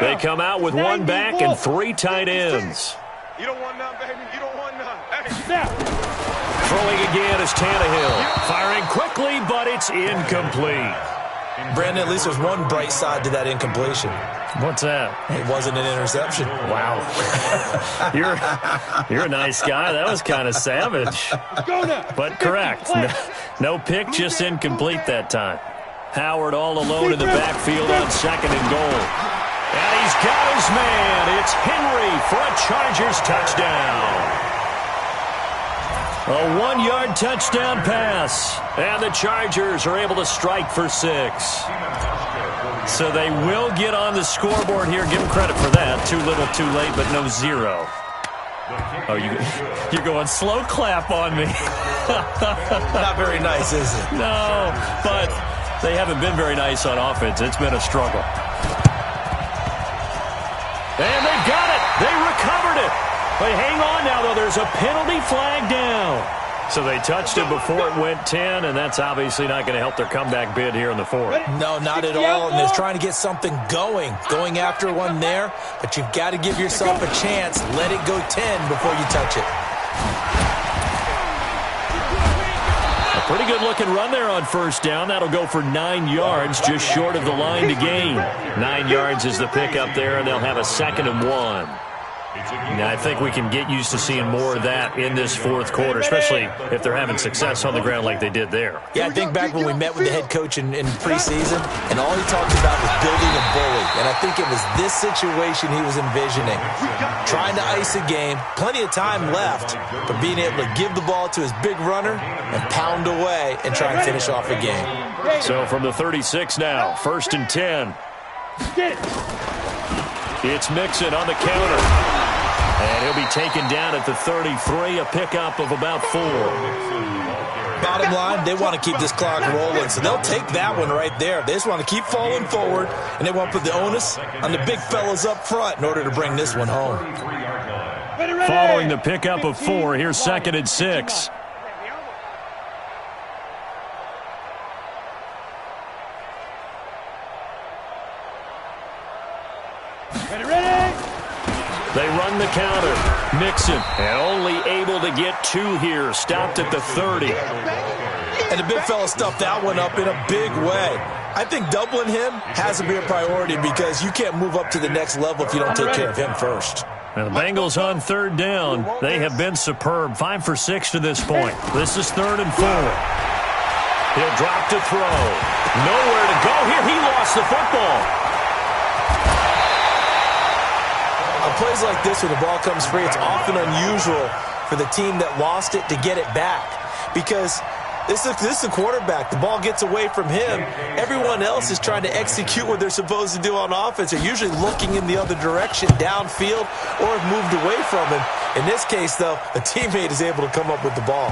They come out with 1 back and 3 tight ends. You don't want none, baby. You don't want none. Hey. Throwing again is Tannehill. Firing quickly, but it's incomplete. Brandon, at least there's one bright side to that incompletion. What's that? It wasn't an interception. Wow. You're a nice guy. That was kind of savage. Go now. But correct. No pick, just incomplete that time. Howard all alone in the backfield on 2nd and goal. And he's got his man. It's Henry for a Chargers touchdown. A 1-yard touchdown pass. And the Chargers are able to strike for 6. So they will get on the scoreboard here. Give them credit for that. Too little, too late, but no 0. Oh, you're going slow clap on me. Not very nice, is it? No, but they haven't been very nice on offense. It's been a struggle. And they got it. They recovered it. But hang on now, though. There's a penalty flag down. So they touched it before it went 10, and that's obviously not going to help their comeback bid here in the fourth. No, not at all. And they're trying to get something going after one there. But you've got to give yourself a chance. Let it go 10 before you touch it. Pretty good looking run there on first down. That'll go for 9 yards, just short of the line to gain. 9 yards is the pickup there, and they'll have a 2nd and 1. Now, I think we can get used to seeing more of that in this fourth quarter, especially if they're having success on the ground like they did there. Yeah, I think back when we met with the head coach in preseason, and all he talked about was building a bully. And I think it was this situation he was envisioning. Trying to ice a game, plenty of time left, but being able to give the ball to his big runner and pound away and try and finish off a game. So from the 36 now, 1st and 10. It's Mixon on the counter. And he'll be taken down at the 33, a pickup of about 4. Bottom line, they want to keep this clock rolling, so they'll take that one right there. They just want to keep falling forward, and they want to put the onus on the big fellas up front in order to bring this one home. Following the pickup of 4, here's 2nd and 6. They run the counter. Mixon, and only able to get 2 here. Stopped at the 30. And the big fella stuffed that one up in a big way. I think doubling him has to be a priority because you can't move up to the next level if you don't take care of him first. Now the Bengals on 3rd down. They have been superb. 5 for 6 to this point. This is 3rd and 4. He'll drop to throw. Nowhere to go here. He lost the football. On plays like this where the ball comes free, it's often unusual for the team that lost it to get it back because this is the quarterback. The ball gets away from him. Everyone else is trying to execute what they're supposed to do on offense. They're usually looking in the other direction, downfield, or have moved away from him. In this case, though, a teammate is able to come up with the ball.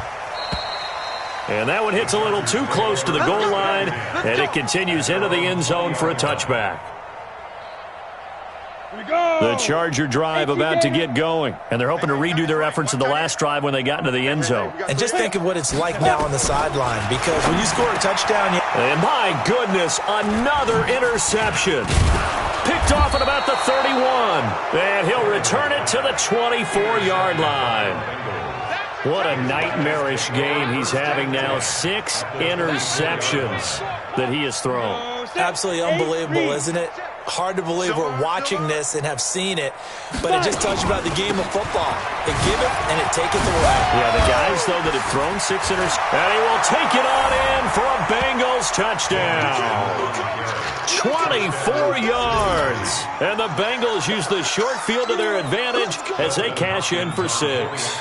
And that one hits a little too close to the goal line, and it continues into the end zone for a touchback. The Charger drive about to get going, and they're hoping to redo their efforts in the last drive when they got into the end zone. And just think of what it's like now on the sideline, because when you score a touchdown... And my goodness, another interception. Picked off at about the 31, and he'll return it to the 24-yard line. What a nightmarish game he's having now. 6 interceptions that he has thrown. Absolutely unbelievable, isn't it? Hard to believe we're watching this and have seen it, but it just tells you about the game of football. They give it and it taketh away. Yeah, the guys, though, that have thrown 6 interceptions, and he will take it on in for a Bengals touchdown. 24 yards, and the Bengals use the short field to their advantage as they cash in for 6.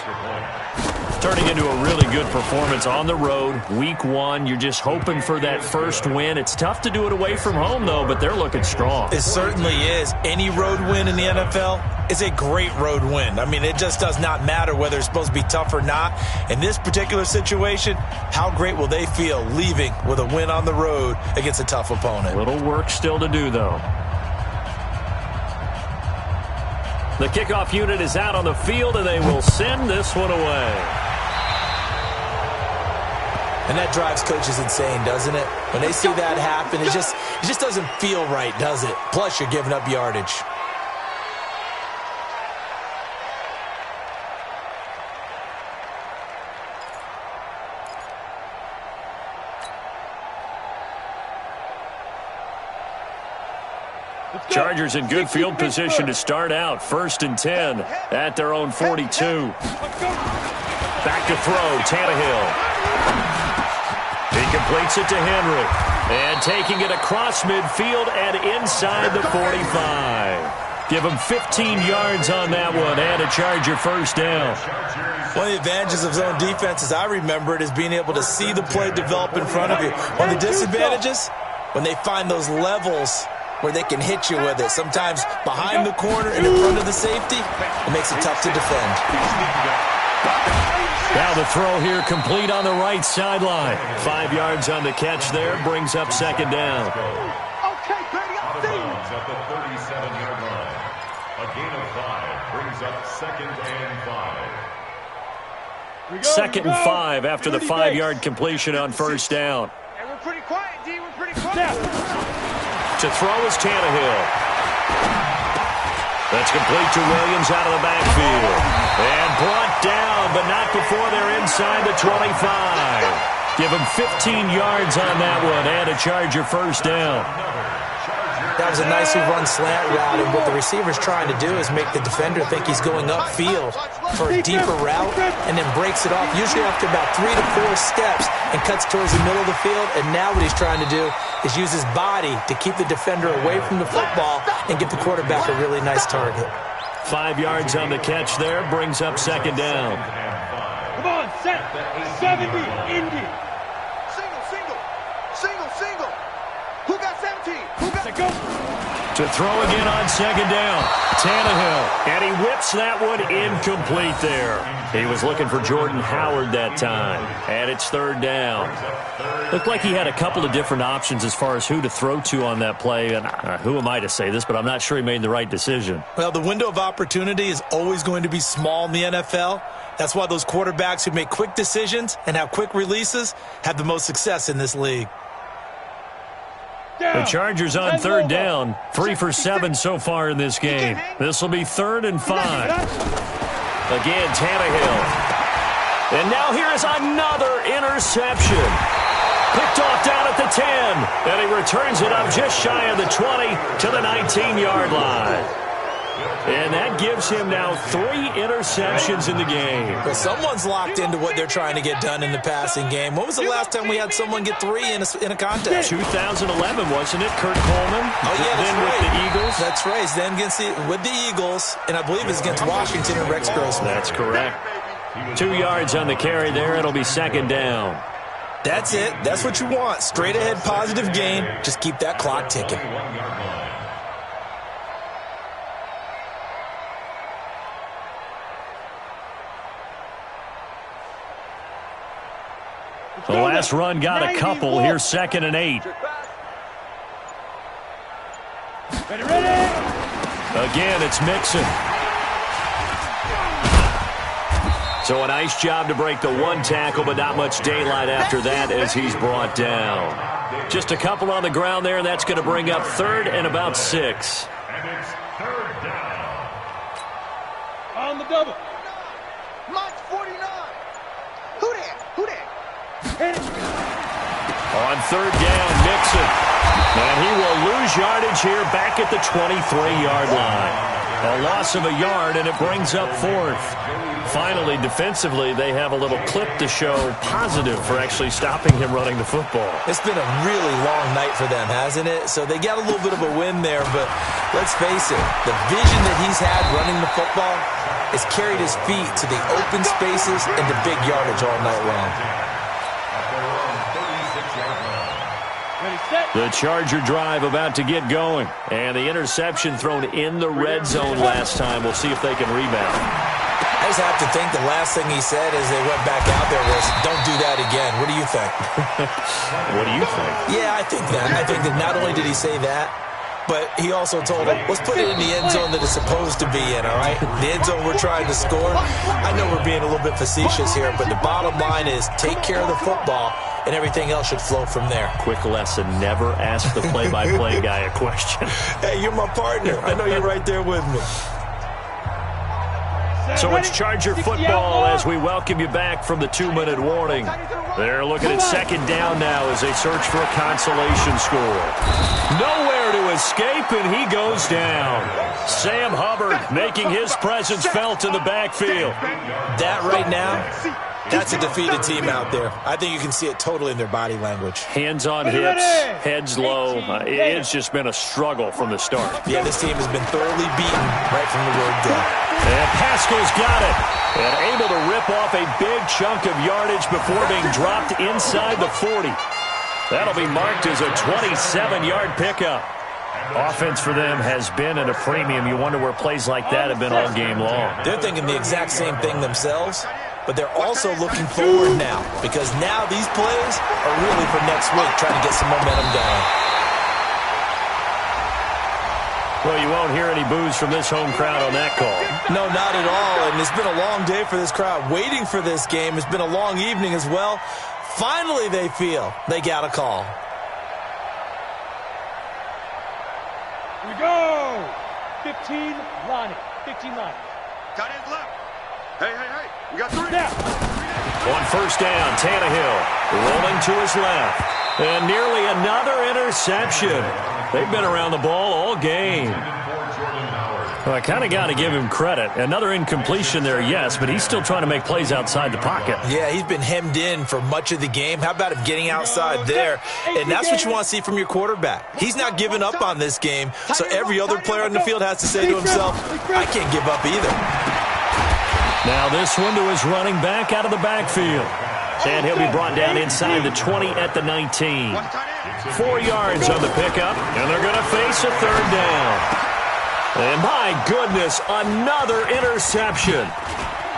Turning into a really good performance on the road. Week 1, you're just hoping for that first win. It's tough to do it away from home, though, but they're looking strong. It certainly is. Any road win in the NFL is a great road win. I mean, it just does not matter whether it's supposed to be tough or not. In this particular situation, how great will they feel leaving with a win on the road against a tough opponent? Little work still to do, though. The kickoff unit is out on the field, and they will send this one away. And that drives coaches insane, doesn't it? When they see that happen, it just doesn't feel right, does it? Plus, you're giving up yardage. Chargers in good field position to start out. 1st and 10 at their own 42. Back to throw, Tannehill. He completes it to Henry. And taking it across midfield and inside the 45. Give him 15 yards on that one and a Charger first down. One of the advantages of zone defense, as I remember it, is being able to see the play develop in front of you. One of the disadvantages, when they find those levels where they can hit you with it. Sometimes behind the corner and in front of the safety, it makes it tough to defend. Now the throw here complete on the right sideline. 5 yards on the catch there, brings up 2nd down. Okay, Brady, I'll see you. At the 37-yard line. A gain of 5 brings up 2nd and 5. 2nd and 5 after the 5-yard completion on first down. And we're pretty quiet, D. We're pretty quiet. To throw is Tannehill. That's complete to Williams out of the backfield. And brought down, but not before they're inside the 25. Give him 15 yards on that one and a Charger first down. That was a nicely run slant route, and what the receiver's trying to do is make the defender think he's going upfield for a deeper route and then breaks it off, usually after about 3 to 4 steps, and cuts towards the middle of the field. And now what he's trying to do is use his body to keep the defender away from the football and give the quarterback a really nice target. 5 yards on the catch there, brings up second down. Come on, set. 70, Indy. Single. Who got 17? Who got Go. To throw again on second down, Tannehill. And he whips that one incomplete there. He was looking for Jordan Howard that time. And it's third down. Looked like he had a couple of different options as far as who to throw to on that play. And who am I to say this, but I'm not sure he made the right decision. Well, the window of opportunity is always going to be small in the NFL. That's why those quarterbacks who make quick decisions and have quick releases have the most success in this league. The Chargers on third down, 3 for 7 so far in this game. This will be 3rd and 5. Again, Tannehill. And now here is another interception. Picked off down at the 10. And he returns it up just shy of the 20 to the 19-yard line. And that gives him now 3 interceptions in the game. Well, someone's locked into what they're trying to get done in the passing game. When was the last time we had someone get 3 in a contest? 2011, wasn't it? Kurt Coleman. Oh, yeah, then with the Eagles. That's right. Then with the Eagles, and I believe it's against Washington and Rex Grossman. That's correct. 2 yards on the carry there. It'll be second down. That's it. That's what you want. Straight ahead, positive gain. Just keep that clock ticking. The last run got a couple. Here's 2nd and 8. Ready. Again, it's Mixon. So a nice job to break the 1 tackle, but not much daylight after that as he's brought down. Just a couple on the ground there, and that's going to bring up 3rd and about 6. And it's 3rd down. On the double. Mike 49? Who that? Hit it. On 3rd down, Mixon. And he will lose yardage here back at the 23-yard line. A loss of a yard, and it brings up 4th. Finally, defensively, they have a little clip to show positive for actually stopping him running the football. It's been a really long night for them, hasn't it? So they got a little bit of a win there, but let's face it, the vision that he's had running the football has carried his feet to the open spaces and the big yardage all night long. The Charger drive about to get going. And the interception thrown in the red zone last time. We'll see if they can rebound. I just have to think the last thing he said as they went back out there was, don't do that again. What do you think? What do you think? Yeah, I think that. I think that not only did he say that, but he also told him, let's put it in the end zone that it's supposed to be in, all right? The end zone we're trying to score. I know we're being a little bit facetious here, but the bottom line is take care of the football, and everything else should flow from there. Quick lesson, never ask the play-by-play guy a question. Hey, you're my partner. I know you're right there with me. So it's Charger football as we welcome you back from the 2-minute warning. They're looking at 2nd down now as they search for a consolation score. Nowhere to escape, and he goes down. Sam Hubbard making his presence felt in the backfield. That right now, that's a defeated team out there. I think you can see it totally in their body language. Hands on hips, heads low. It's just been a struggle from the start. Yeah, this team has been thoroughly beaten right from the word go. And Pascal's got it. And able to rip off a big chunk of yardage before being dropped inside the 40. That'll be marked as a 27-yard pickup. Offense for them has been at a premium. You wonder where plays like that have been all game long. They're thinking the exact same thing themselves, but they're also looking forward now because now these plays are really for next week, trying to get some momentum going. Well, you won't hear any boos from this home crowd on that call. No, not at all, and it's been a long day for this crowd waiting for this game. It's been a long evening as well. Finally, they feel they got a call. Here we go. 15 Lonnie. 15 Lonnie. Tight end left. Hey. We got 3. Now. On first down, Tannehill rolling to his left. And nearly another interception. They've been around the ball all game. Well, I kind of got to give him credit. Another incompletion there, yes, but he's still trying to make plays outside the pocket. Yeah, he's been hemmed in for much of the game. How about him getting outside there? And that's what you want to see from your quarterback. He's not giving up on this game, so every other player on the field has to say to himself, I can't give up either. Now this one to his running back out of the backfield. And he'll be brought down inside the 20 at the 19. 4 yards on the pickup, and they're going to face a third down. And my goodness, another interception.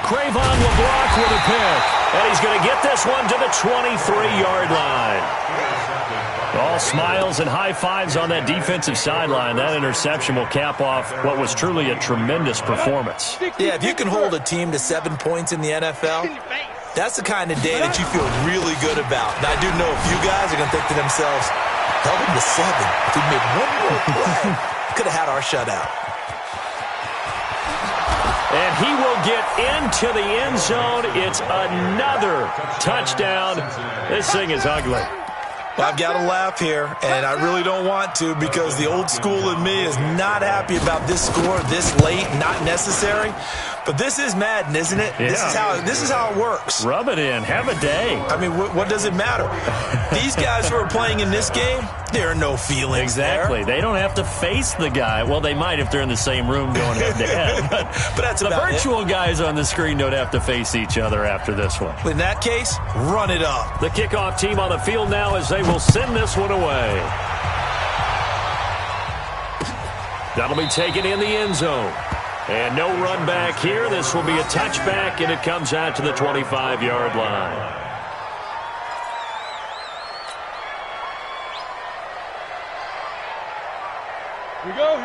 Crayvon LeBlanc with a pick. And he's going to get this one to the 23-yard line. All smiles and high fives on that defensive sideline. That interception will cap off what was truly a tremendous performance. Yeah, if you can hold a team to 7 points in the NFL, that's the kind of day that you feel really good about. And I do know a few guys are going to think to themselves, held him to 7. If we made one more play, could have had our shutout. And he will get into the end zone. It's another touchdown. This thing is ugly. Well, I've got to laugh here, and I really don't want to because the old school in me is not happy about this score this late, not necessary. But this is Madden, isn't it? Yeah. This is how it works. Rub it in. Have a day. I mean, what does it matter? These guys who are playing in this game, there are no feelings Exactly. there. They don't have to face the guy. Well, they might if they're in the same room going head-to-head. But that's the about virtual guys on the screen don't have to face each other after this one. In that case, run it up. The kickoff team on the field now as they will send this one away. That'll be taken in the end zone. And no run back here. This will be a touchback, and it comes out to the 25-yard line.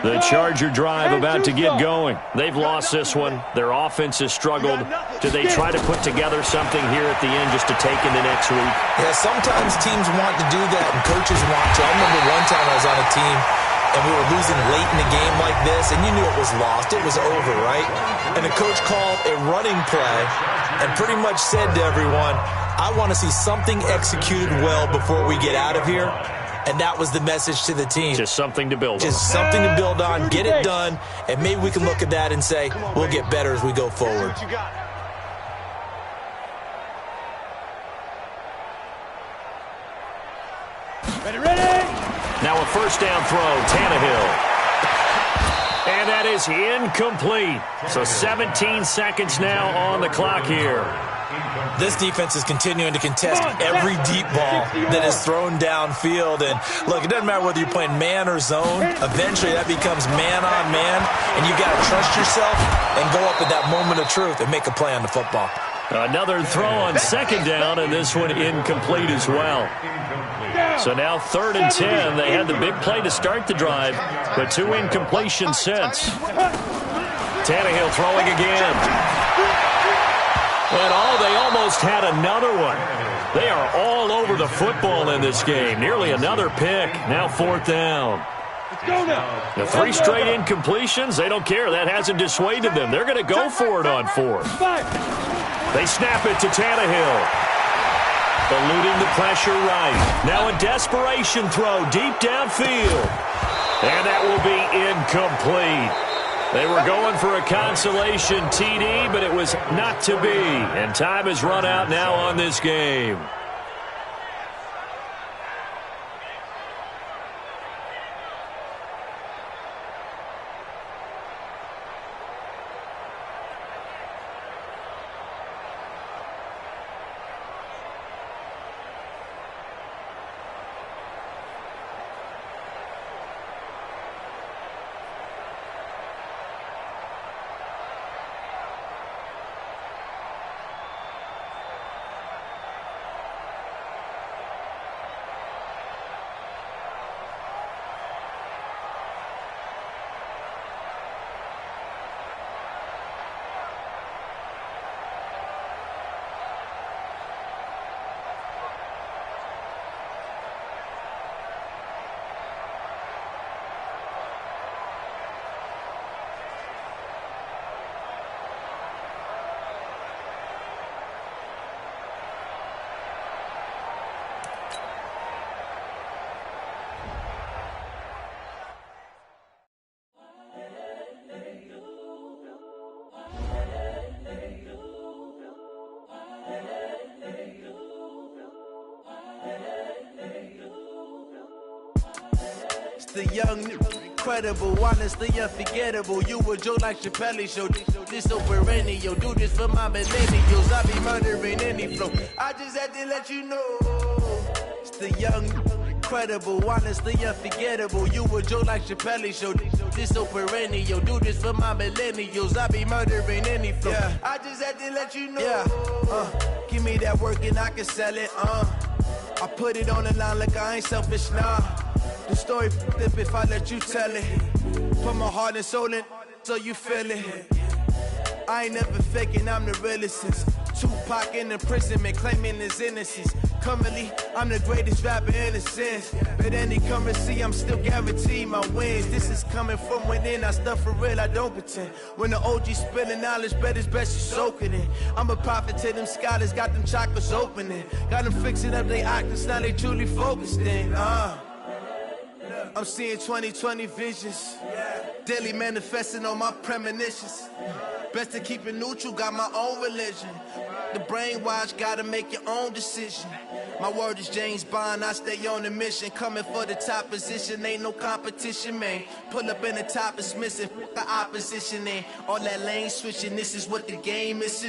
The Charger drive about to get going. They've lost this one. Their offense has struggled. Do they try to put together something here at the end just to take into next week? Yeah, sometimes teams want to do that, and coaches want to. I remember one time I was on a team, and we were losing late in the game like this, and you knew it was lost. It was over, right? And the coach called a running play and pretty much said to everyone, I want to see something executed well before we get out of here. And that was the message to the team. Just something to build on. Just something to build on, get it done, and maybe we can look at that and say, we'll get better as we go forward. Ready? Now a first down throw, Tannehill. And that is incomplete. So 17 seconds now on the clock here. This defense is continuing to contest every deep ball that is thrown downfield. And, look, it doesn't matter whether you're playing man or zone. Eventually, that becomes man on man, and you've got to trust yourself and go up at that moment of truth and make a play on the football. Another throw on second down, and this one incomplete as well. So now 3rd and 10. They had the big play to start the drive, but 2 incompletions since. Tannehill throwing again. And they almost had another one. They are all over the football in this game. Nearly another pick. Now 4th down. The 3 straight incompletions, they don't care. That hasn't dissuaded them. They're going to go for it on 4th. They snap it to Tannehill. Eluding the pressure right. Now a desperation throw deep downfield. And that will be incomplete. They were going for a consolation TD, but it was not to be. And time has run out now on this game. The young, incredible, honestly unforgettable. You a joke like Chappelle Show. This so perennial. Do this for my millennials. I be murdering any flow. I just had to let you know. It's the young, incredible, honestly unforgettable. You a joke like Chappelle Show. This so perennial. Do this for my millennials. I be murdering any flow. Yeah. I just had to let you know. Yeah. Give me that work and I can sell it. I put it on the line like I ain't selfish, nah. The story flip if I let you tell it. Put my heart and soul in so you feel it. I ain't never faking, I'm the realest since Tupac in imprisonment, claiming his innocence. Currently, I'm the greatest rapper in a sense. But any currency, I'm still guaranteed my wins. This is coming from within, I stuff for real, I don't pretend. When the OG spilling knowledge, bet it's best you soak it in. I'm a prophet to them scholars, got them chakras opening. Got them fixing up they octaves, now they truly focused in. I'm seeing 2020 visions. Daily manifesting on my premonitions. Best to keep it neutral, got my own religion. The brainwash, gotta make your own decision. My word is James Bond, I stay on the mission. Coming for the top position, ain't no competition, man. Pull up in the top, it's missing, the opposition ain't. All that lane switching, this is what the game is.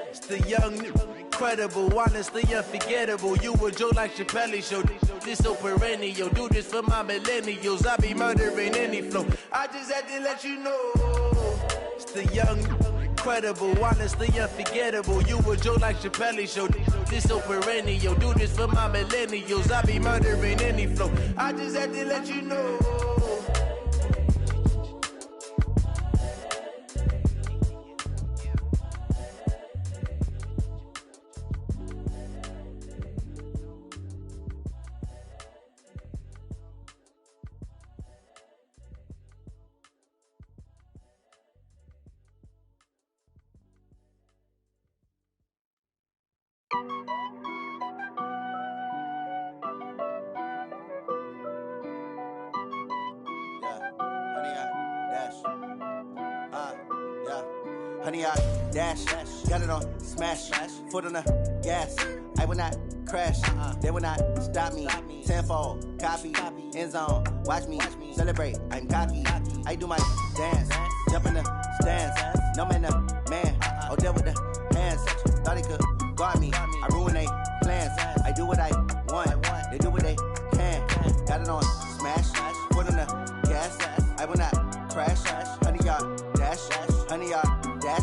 It's the young, incredible, honestly unforgettable. You a joke like Chappelle Show. This so perennial. Do this for my millennials. I be murdering any flow. I just had to let you know. It's the young, incredible, honestly unforgettable. You a joke like Chappelle Show. This so perennial. Do this for my millennials. I be murdering any flow. I just had to let you know. Honey, I dash, got it on smash, foot on the gas. I will not crash, they will not stop me. Tenfold, copy, end zone, watch me celebrate. I'm cocky, I do my dance, jump in the stands. No man, the man, oh, deal with the hands. Thought he could guard me, I ruin they plans. I do what I want, they do what they can. Got it on smash, foot on the gas. I will not crash, honey, y'all dash, honey, y'all dash,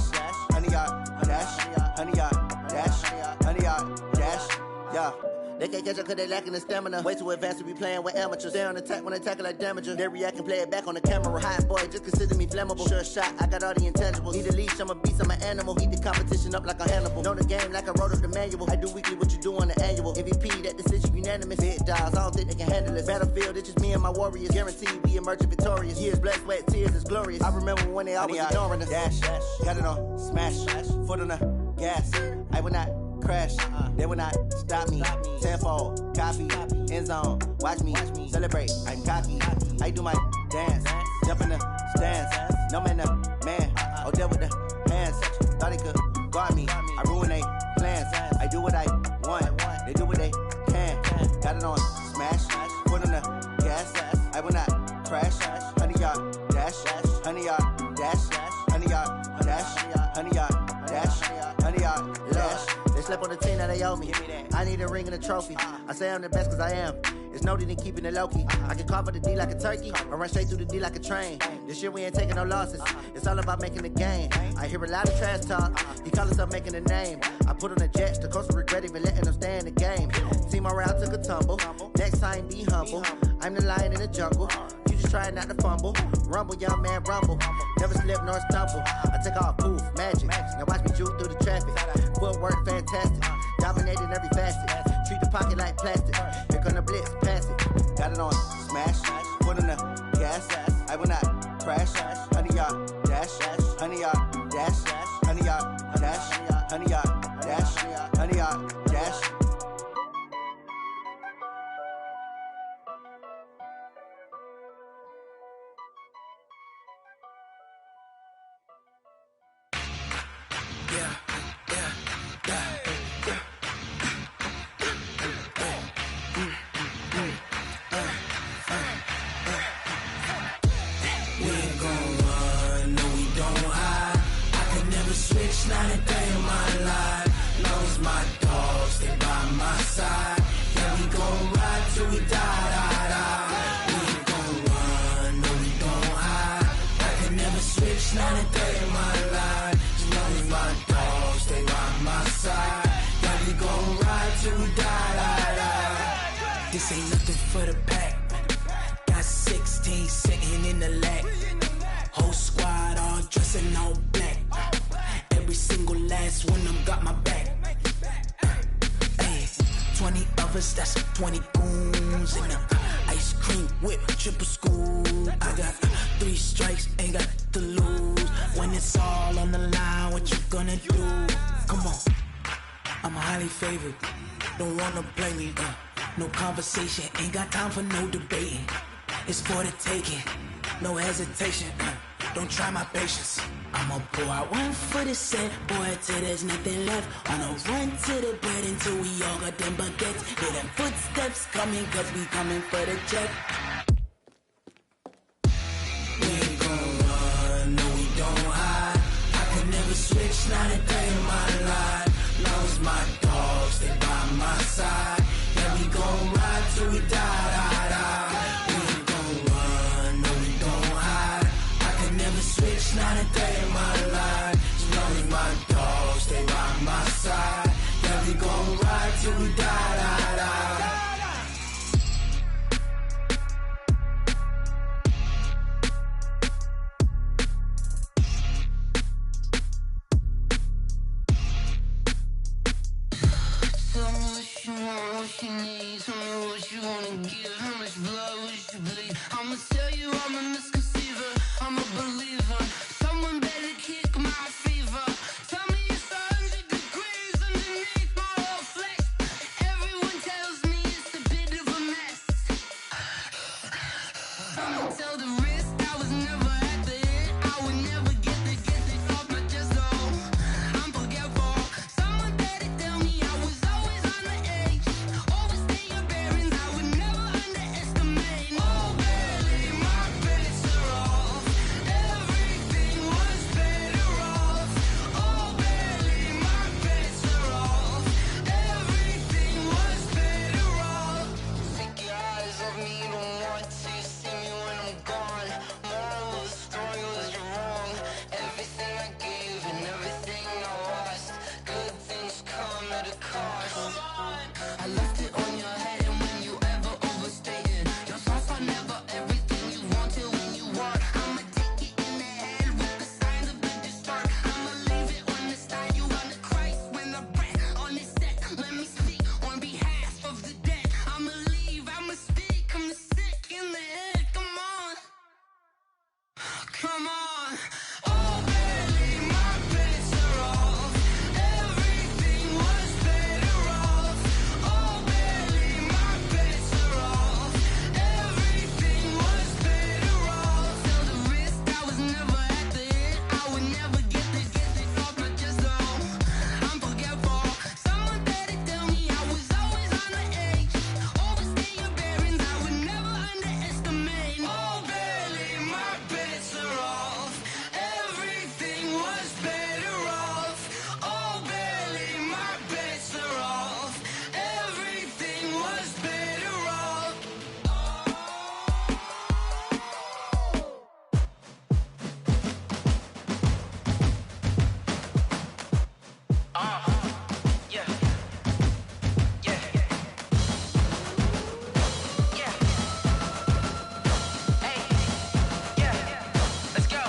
honey, y'all dash, honey, y'all dash, honey, y'all dash, yeah. They can't catch up cause they lacking the stamina. Way too advanced to be playing with amateurs. They on attack when they tackle like damager. They react and play it back on the camera. Hot boy, just consider me flammable. Sure shot, I got all the intangibles. Need a leash, I'm a beast, I'm an animal. Heat the competition up like a Hannibal. Know the game like I wrote up the manual. I do weekly what you do on the annual. MVP, that decision unanimous. Big dogs, I don't think they can handle this. Battlefield, it's just me and my warriors. Guaranteed we emerging victorious. Years, blood, sweat, tears, it's glorious. I remember when they always ignoring us. Dash, got it on smash, foot on the gas. I will not crash, they will not stop me. Tenfold, copy, end zone, watch me celebrate. I'm cocky, I do my dance, jump in the stands. No man, the man, oh, deal with the hands. Thought he could guard me, I ruin they plans. I do what I want, they do what they can. Got it on smash, foot on the gas. I will not crash, honey, y'all dash, honey, y'all dash, honey, y'all dash, honey, y'all dash, honey, y'all dash. They slept on the team that they owe me. I need a ring and a trophy. I say I'm the best cause I am. It's no need in keeping it low-key. I can carve the D like a turkey or run straight through the D like a train. This year we ain't taking no losses. It's all about making the game. I hear a lot of trash talk. He call himself making a name. I put on the Jets. The coach will regret even letting them stay in the game. Team around took a tumble. Next time be humble. I'm the lion in the jungle. You just try not to fumble. Rumble, young man, rumble. Never slip nor stumble. I take off, poof, magic. Now watch me juke through the traffic. Footwork fantastic. Dominating every facet. Treat the pocket like plastic. Here come the blitz, pass it. Got it on smash. Foot on the gas. I will not crash. Honey, y'all dash. Honey, y'all dash. Honey, y'all dash. Honey, y'all dash. Honey, y'all dash. This ain't nothing for the pack. Got 16 sitting in the lap. Whole squad all dressing all black. Every single last one of them got my back. Hey, 20 of us, that's 20 goons. And the ice cream whip, triple scoop. I got 3 strikes, ain't got to lose. When it's all on the line, what you gonna do? Come on, I'm highly favored. Don't wanna play me, no conversation, ain't got time for no debating. It's for the taking, no hesitation. Don't try my patience. I'ma pour out one for the set, boy, till there's nothing left. On a run to the bread until we all got them baguettes. Hear them footsteps coming, cause we coming for the check. We ain't gon' run, no we don't hide. I could never switch, not a day in my life. Long as my dogs stay by my side. Yeah, we gon' ride till we die, die, die. We ain't gon' run, no we don't hide. I could never switch, not a day in my life. As long as my dogs stay by my side. Yeah, we gon' ride till we die, die, die. Tell me what you want, what you need. Tell me what you wanna give. How much blood would you bleed? I'ma tell you I'm a misconceiver. I'm a believer. Someone better kick my fever. Tell me it's 100 degrees underneath my whole flesh. Everyone tells me it's a bit of a mess. I'ma tell the risk I was never at the end. I would never get the off my chest, though. I'm forgetful. Someone better tell me I was always on the edge. Overstay your bearings, I would never underestimate. Oh, barely, my bets are off. Everything was better off. Oh, barely, my bets are off. Everything was better off. Take your eyes off me, you don't want to see me when I'm gone. Moral of the story was you're wrong. Everything I gave and everything I lost. Good things come at a cost. I left it on your head, and when you ever overstay it, your thoughts are never everything you wanted when you want. I'ma take it in the head with the signs of the distort. I'ma leave it on the side. You on the Christ when the breath on this set. Let me speak on behalf of the dead. I'ma leave, I'ma speak. I'm the sick in the head. Come on, come on. Oh, barely, my bets are off. Everything was better off. Oh, barely, my bets are off. Everything was better off. Tell the risk I was never at the end. I would never get this off my chest, though. I'm forgetful. Someone better tell me I was always on the edge. Overstay your bearings, I would never underestimate. Oh, barely, my bets are off. Everything was better off. Oh, barely, my bets are off. Everything was better off. Yeah. Yeah. Yeah. Hey. Yeah. Let's go.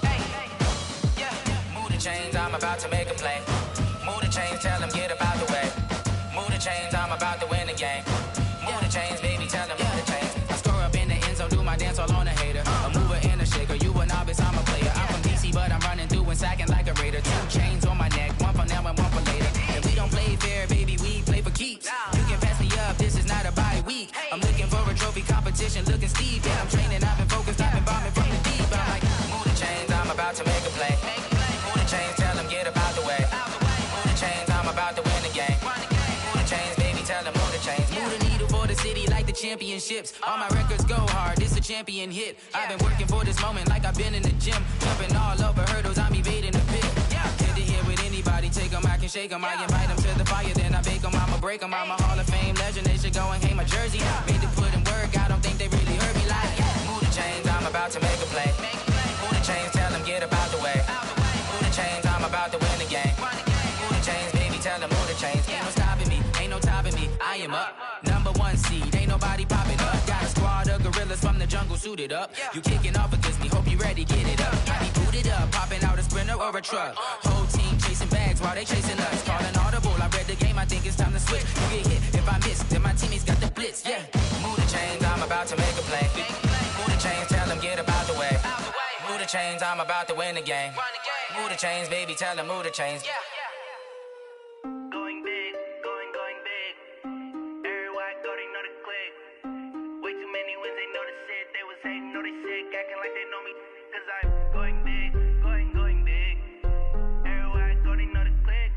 Hey. Yeah. Move the chains, I'm about to make a play. Move the chains, tell them get about the way. Move the chains, I'm about to win the game. Move the chains, baby, tell them move the chains. I score up in the end zone, do my dance all on a hater. A mover and a shaker, you a novice, I'm a player. I'm from DC, but I'm running through and sacking like a raider. 2 chains on my neck, one for now and one for later. And we don't play fair, baby, we play for keeps. You can pass me up, this is not a bye week. I'm looking for a trophy competition, looking steep. Yeah, I'm training, I've been focused, I've been bombing from the deep. I'm like, move the chains, I'm about to make a play. Move the chains, tell them get about the way. Move the chains, I'm about to win the game. Move the chains, baby, tell them move the chains. Move the needle for the city like the championships. All my records go hard, this a champion hit. I've been working for this moment like I've been in the gym. Jumping all over hurdles, I'm evading the pit. Get to here with anybody, take them, I can shake them. I invite them to the fire, then I bake them. I'ma break them, I'm a Hall of Fame legend. They should go and hang my jersey. Made to put in work, I don't think they really heard me like. Move the chains, I'm about to make a play. Move the chains, tell them get about the way. Move the chains, I'm about to win the game. Move the chains, baby, tell them move the chains. Ain't no stopping me, ain't no topping me. I am up, number 1 seed. the jungle suited up. You kicking off against me, hope you ready, get it up. I be booted up, popping out a Sprinter or a truck. Whole team chasing bags while they chasing us. Calling audible, I read the game, I think it's time to switch. You get hit, if I miss, then my teammates got the blitz, yeah. Move the chains, I'm about to make a play. Move the chains, tell them get about the way. Move the chains, I'm about to win the game. Move the chains, baby, tell them move the chains. Going big, going big. Everywhere I go, they know the click. Way too many wins, they know the shit. They was hating, know they sick, acting like they know me. Cause I'm going big, going big. Everywhere I go, they know the click.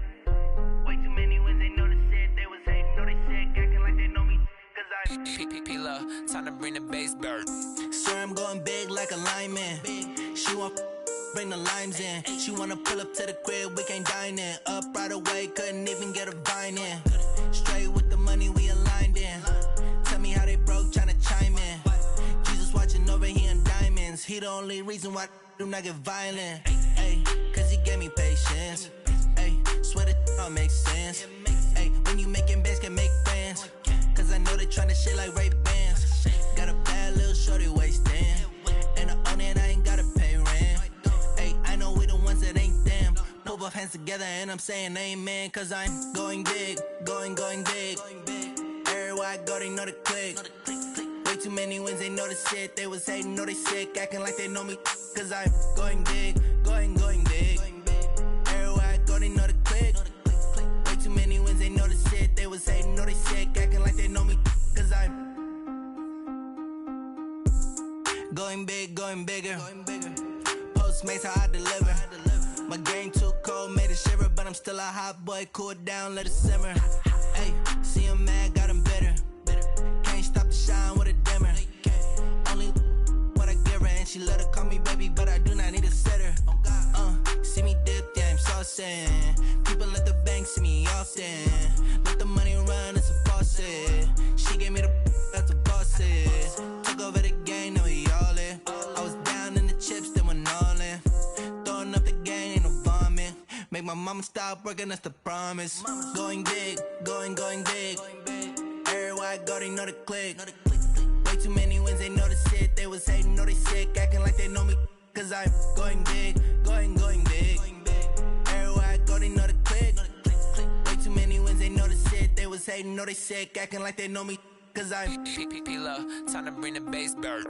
Way too many wins, they know the shit. They was hating, know they sick, acting like they know me. Cause I'm P-P-P-Love, time to bring the bass bird. Swear I'm going big like a lineman. She want bring the limes in. She wanna pull up to the crib, we can't dine in. Up right away, couldn't even get a vine in. Straight with the money we aligned in. Tell me how they broke, tryna chime in. Jesus watching over here in diamonds. He the only reason why I do not get violent. Ay, cause he gave me patience. Ay, swear that all makes sense. Ay, when you making bands, can make friends. Cause I know they tryna shit like Ray-Bans. Got a bad little shorty wasting. And I own it, I ain't gotta pay rent. Ay, I know we the ones that ain't them. Put both hands together and I'm saying amen. Cause I'm going big, going big. Everywhere I go, they know the click. Way too many wins, they know the shit. They was hating, know they sick, acting like they know me. Cause I'm going big, going big. Everywhere I go, they know the click. Way too many wins, they know the shit. They was hating, know they sick, acting like they know me. Cause I'm going big, going bigger. Postmates how I deliver. My game too cold, made it shiver, but I'm still a hot boy. Cool it down, let it simmer. Hey, see him mad, got him bitter. Can't stop the shine with a dimmer. Only what I give her, and she let her call me baby, but I do not need a sitter. See me dip, yeah, I'm saucing. People at the bank see me often. Let the money run, it's a faucet. She gave me the that's a faucet. Took over the game, now we all in. I was down in the chips, then went all in. Throwing up the gang, ain't no vomit. Make my mama stop working, that's the promise. Going big, going big. Everywhere I go, they know the click. Way too many wins, they know the shit. They was hating, know they sick, acting like they know me. Cause I'm going big, going big. Everywhere I go, they know the click. Way too many wins, they know the shit. They was hating, know they sick, acting like they know me. Cause I'm P-P-P-Love, time to bring the bass bird.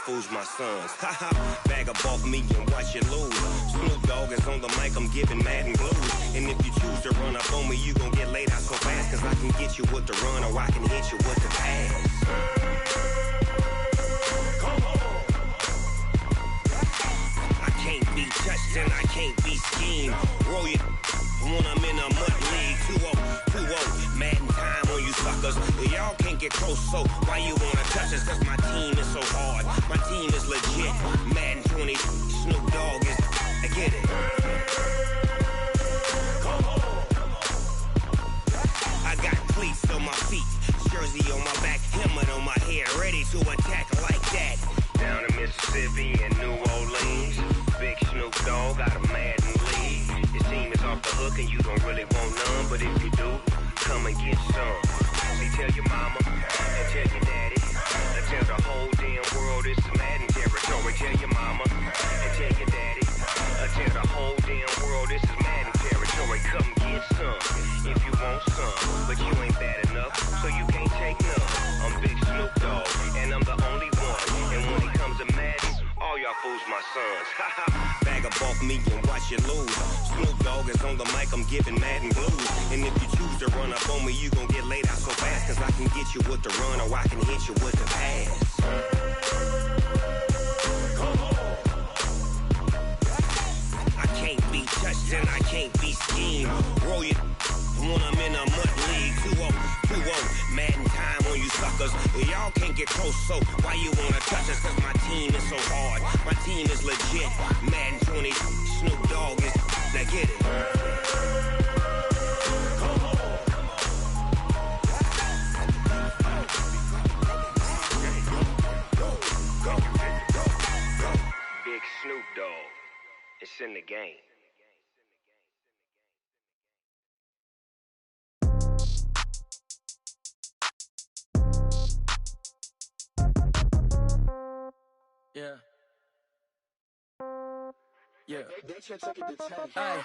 Fools my sons. Haha, bag up off me and watch you lose. Snoop Dogg is on the mic, I'm giving Madden blues. And if you choose to run up on me, you gon' get laid out so fast. Cause I can get you with the run or I can hit you with the pass. Come on. I can't be touched and I can't be schemed. Roll you when I'm in a mud league. 2-0, Madden time on you suckers. Y'all can't get close, so why you wanna touch us? Cause my team is so hard. My team is legit. Madden 20, Snoop Dogg is. I get it. Come on. I got cleats on my feet, jersey on my back, helmet on my head, ready to attack like that. Down in Mississippi and New Orleans, Snoop Dogg got a Madden league. His team is off the hook and you don't really want none, but if you do, come and get some. See, tell your mama and tell your daddy and tell the whole damn world it's Madden territory. Tell your mama and tell your daddy and tell the whole damn world this is Madden territory. Come get some if you want some, but you ain't bad enough, so you can't take none. I'm Big Snoop Dogg and I'm the only one. And when it comes to Madden, all y'all fools my sons. Bag up off me and watch you lose. Snoop Dogg is on the mic, I'm giving Madden blues. And if you choose to run up on me, you gon' get laid out so fast. Cause I can get you with the run or I can hit you with the pass. I can't be touched and I can't be schemed. Roll you when I'm in a mud league. 2-0, Madden time on you suckers. Y'all can't get close, so why you wanna touch us? Cause my team is so hard, my team is legit. Madden 20, Snoop Dogg is, now get it. Big Snoop Dogg, it's in the game. Yeah. Yeah.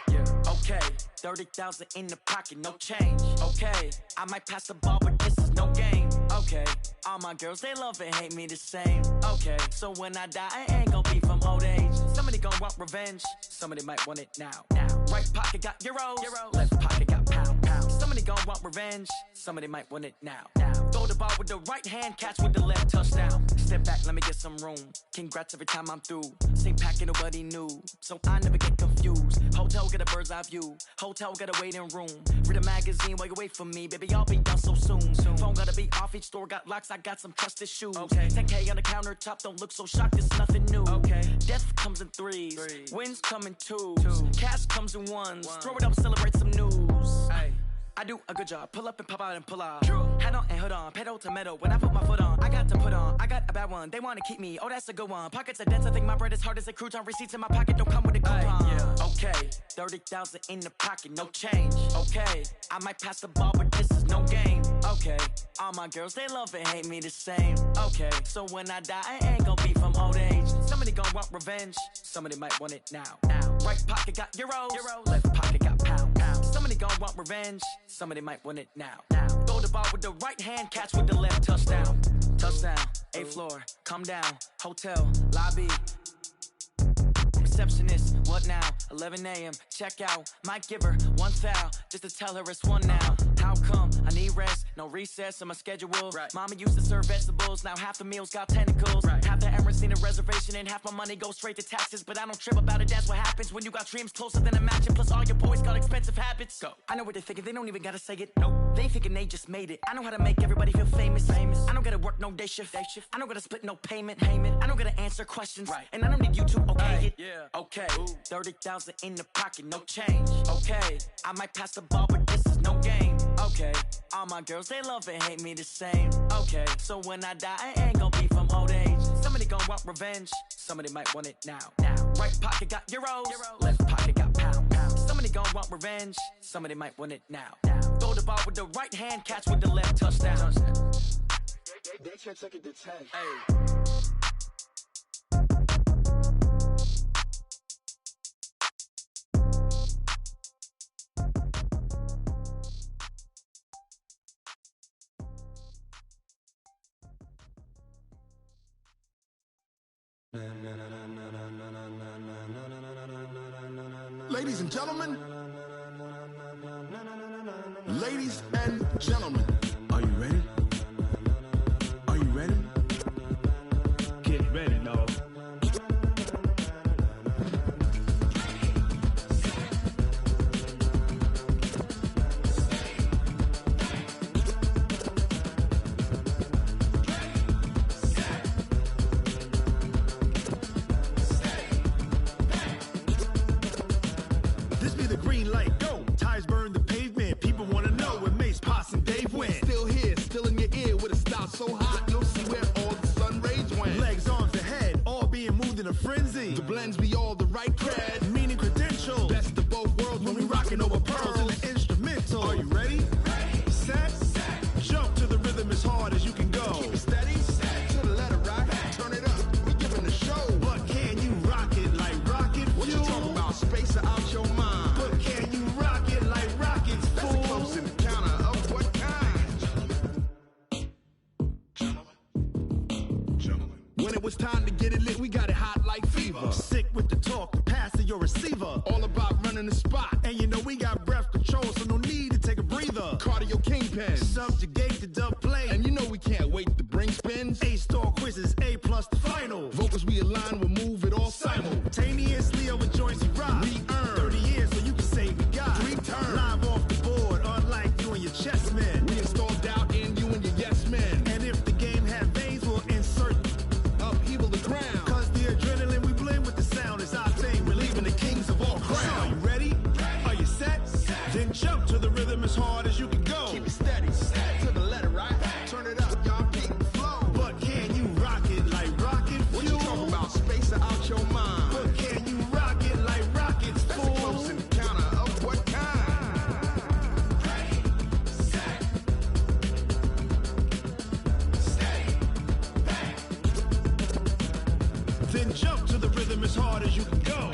Yeah. Okay. 30,000 in the pocket, no change. Okay. I might pass the ball, but this is no game. Okay. All my girls, they love and hate me the same. Okay. So when I die, I ain't gon' be from old age. Somebody gon' want revenge. Somebody might want it now. Right pocket got euros. Left pocket got pound. Somebody gon' want revenge. Somebody might want it now. Throw the ball with the right hand, catch with the left, touchdown. Step back, let me get some room. Congrats every time I'm through. Same packet, nobody knew, so I never get confused. Hotel get a bird's eye view. Hotel got a waiting room. Read a magazine while you wait for me, baby. I'll be done so soon. Phone gotta be off. Each store got locks. I got some trusted shoes. Okay. 10K on the countertop. Don't look so shocked. It's nothing new. Okay. Death comes in threes. Wins come in twos. Cash comes in ones. Throw it up, celebrate some news. Ay. I do a good job. Pull up and pop out and pull out. Head on and hood on. Pedal to metal. When I put my foot on, I got to put on. I got a bad one. They want to keep me. Oh, that's a good one. Pockets are dense. I think my bread is hard as a crouton. Receipts in my pocket don't come with a coupon. Yeah. Okay. 30,000 in the pocket. No change. Okay. I might pass the ball, but this is no game. Okay. All my girls, they love and hate me the same. Okay. So when I die, I ain't gon' be from old age. Somebody gon' want revenge. Somebody might want it now. Right pocket got euros. Left pocket got pound. Somebody gon' want revenge. Somebody might want it now. Throw the ball with the right hand, catch with the left, touchdown. Touchdown, 8th floor, come down, hotel, lobby. Receptionist, what now? 11 a.m., check out. Might give her one foul, just to tell her it's one now. How come? I need rest, no recess in my schedule. Right. Mama used to serve vegetables, now half the meals got tentacles. Right. Half the Emirates need a reservation and half my money goes straight to taxes. But I don't trip about it, that's what happens when you got dreams closer than a match. And plus all your boys got expensive habits. Go. I know what they're thinking, they don't even gotta say it. Nope. They thinking they just made it. I know how to make everybody feel famous. I don't gotta work no day shift. I don't gotta split no payment. I don't gotta answer questions. Right. And I don't need you to okay it. Yeah. Okay. 30,000 in the pocket, no change. Okay. I might pass the ball, but this is no game. Okay. All my girls, they love and hate me the same. Okay. So when I die, I ain't gon' be from old age. Somebody gon' want revenge. Somebody might want it now. Right pocket got euros. Left pocket got pound. Somebody gon' want revenge. Somebody might want it now. Throw the ball with the right hand, catch with the left, touchdown. They can't take it to 10. Hey. Ladies and gentlemen, are you ready? Are you ready? Get ready, dog. This be the green light, go. Tires burn the pavement. People wanna know where Mace, Potts, and Dave went. When it was time to get it lit, we got it hot like fever. Sick with the talk, the pass to your receiver. All about running the spot. And you know we got breath control, so no need to take a breather. Cardio kingpin. Subjugate the dub play. And you know we can't wait to bring spins. A-star quizzes, A+ the final. Vocals we align, we'll move it all simultaneously over joints we rock. We earn 30 years so you can say we got 3 turns. Live off the board, unlike you and your chess men. We install doubt in you and your yes men. And if the game had veins, we'll insert upheaval the ground. Cause the adrenaline we blend with the sound is our thing. We're leaving the kings of all crowns. So are you ready? Are you set? Then jump to the rhythm as hard as you can go. Keep it steady, to the letter, right? Turn it up, y'all, keep the flow. But can you rock it like rocket fuel? What you talking about? Space out your mind. But can you rock it like rockets, fool? That's a close encounter of what kind? Ready, set, steady, bang. Then jump to the rhythm as hard as you can go.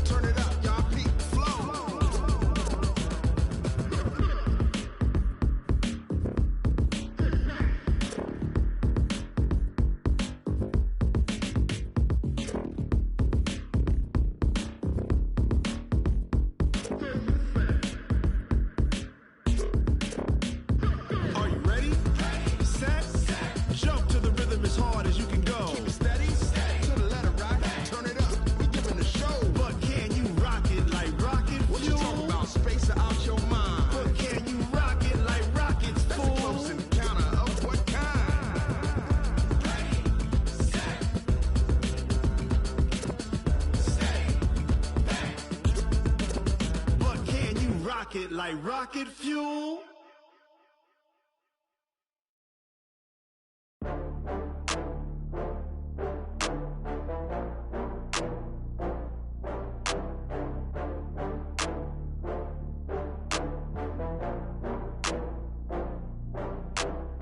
Turn it up, y'all, keep the flow. Are you ready? Set, jump to the rhythm as hard as you can go. Keep it steady, to the letter, right? Turn it up, we giving the show. But can you rock it like rocket What you talking about? Space out your mind. But can you rock it like rockets, That's fool? a close encounter of what kind? Ready, set, steady, bang. But can you rock it like rocket fuel?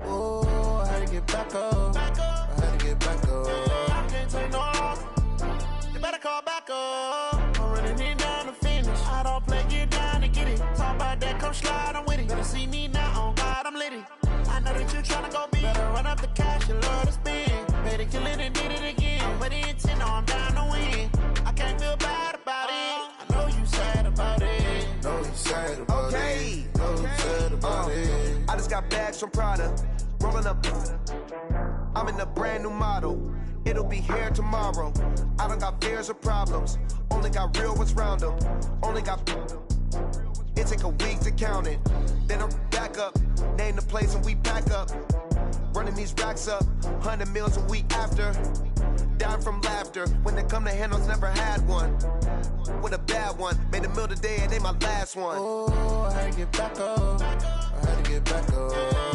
Oh, I had to get back up. I had to get back up. I can't take no loss. You better call back up. I'm running it down to finish. I don't play, get down to get it. Talk about that, come slide, I'm with it. Better see me now, on God, I'm litty. I know that you tryna go big. Better run up the cash, you love to spend. Better kill it and did it again. I'm with the intent, no, I'm down to win. I can't feel bad about it. I know you sad about it. No, you sad about Okay. it. No, you sad about it. I just got bags from Prada, rolling up. I'm in a brand new model. It'll be here tomorrow. I don't got fears or problems. Only got real ones round them. Only got. It take a week to count it. Then I'm back up. Name the place and we pack up. Running these racks up. 100 meals a week after. Down from laughter. When they come to handles, never had one. With a bad one. Made a meal today and they my last one. Oh, I had to get back up. I had to get back up.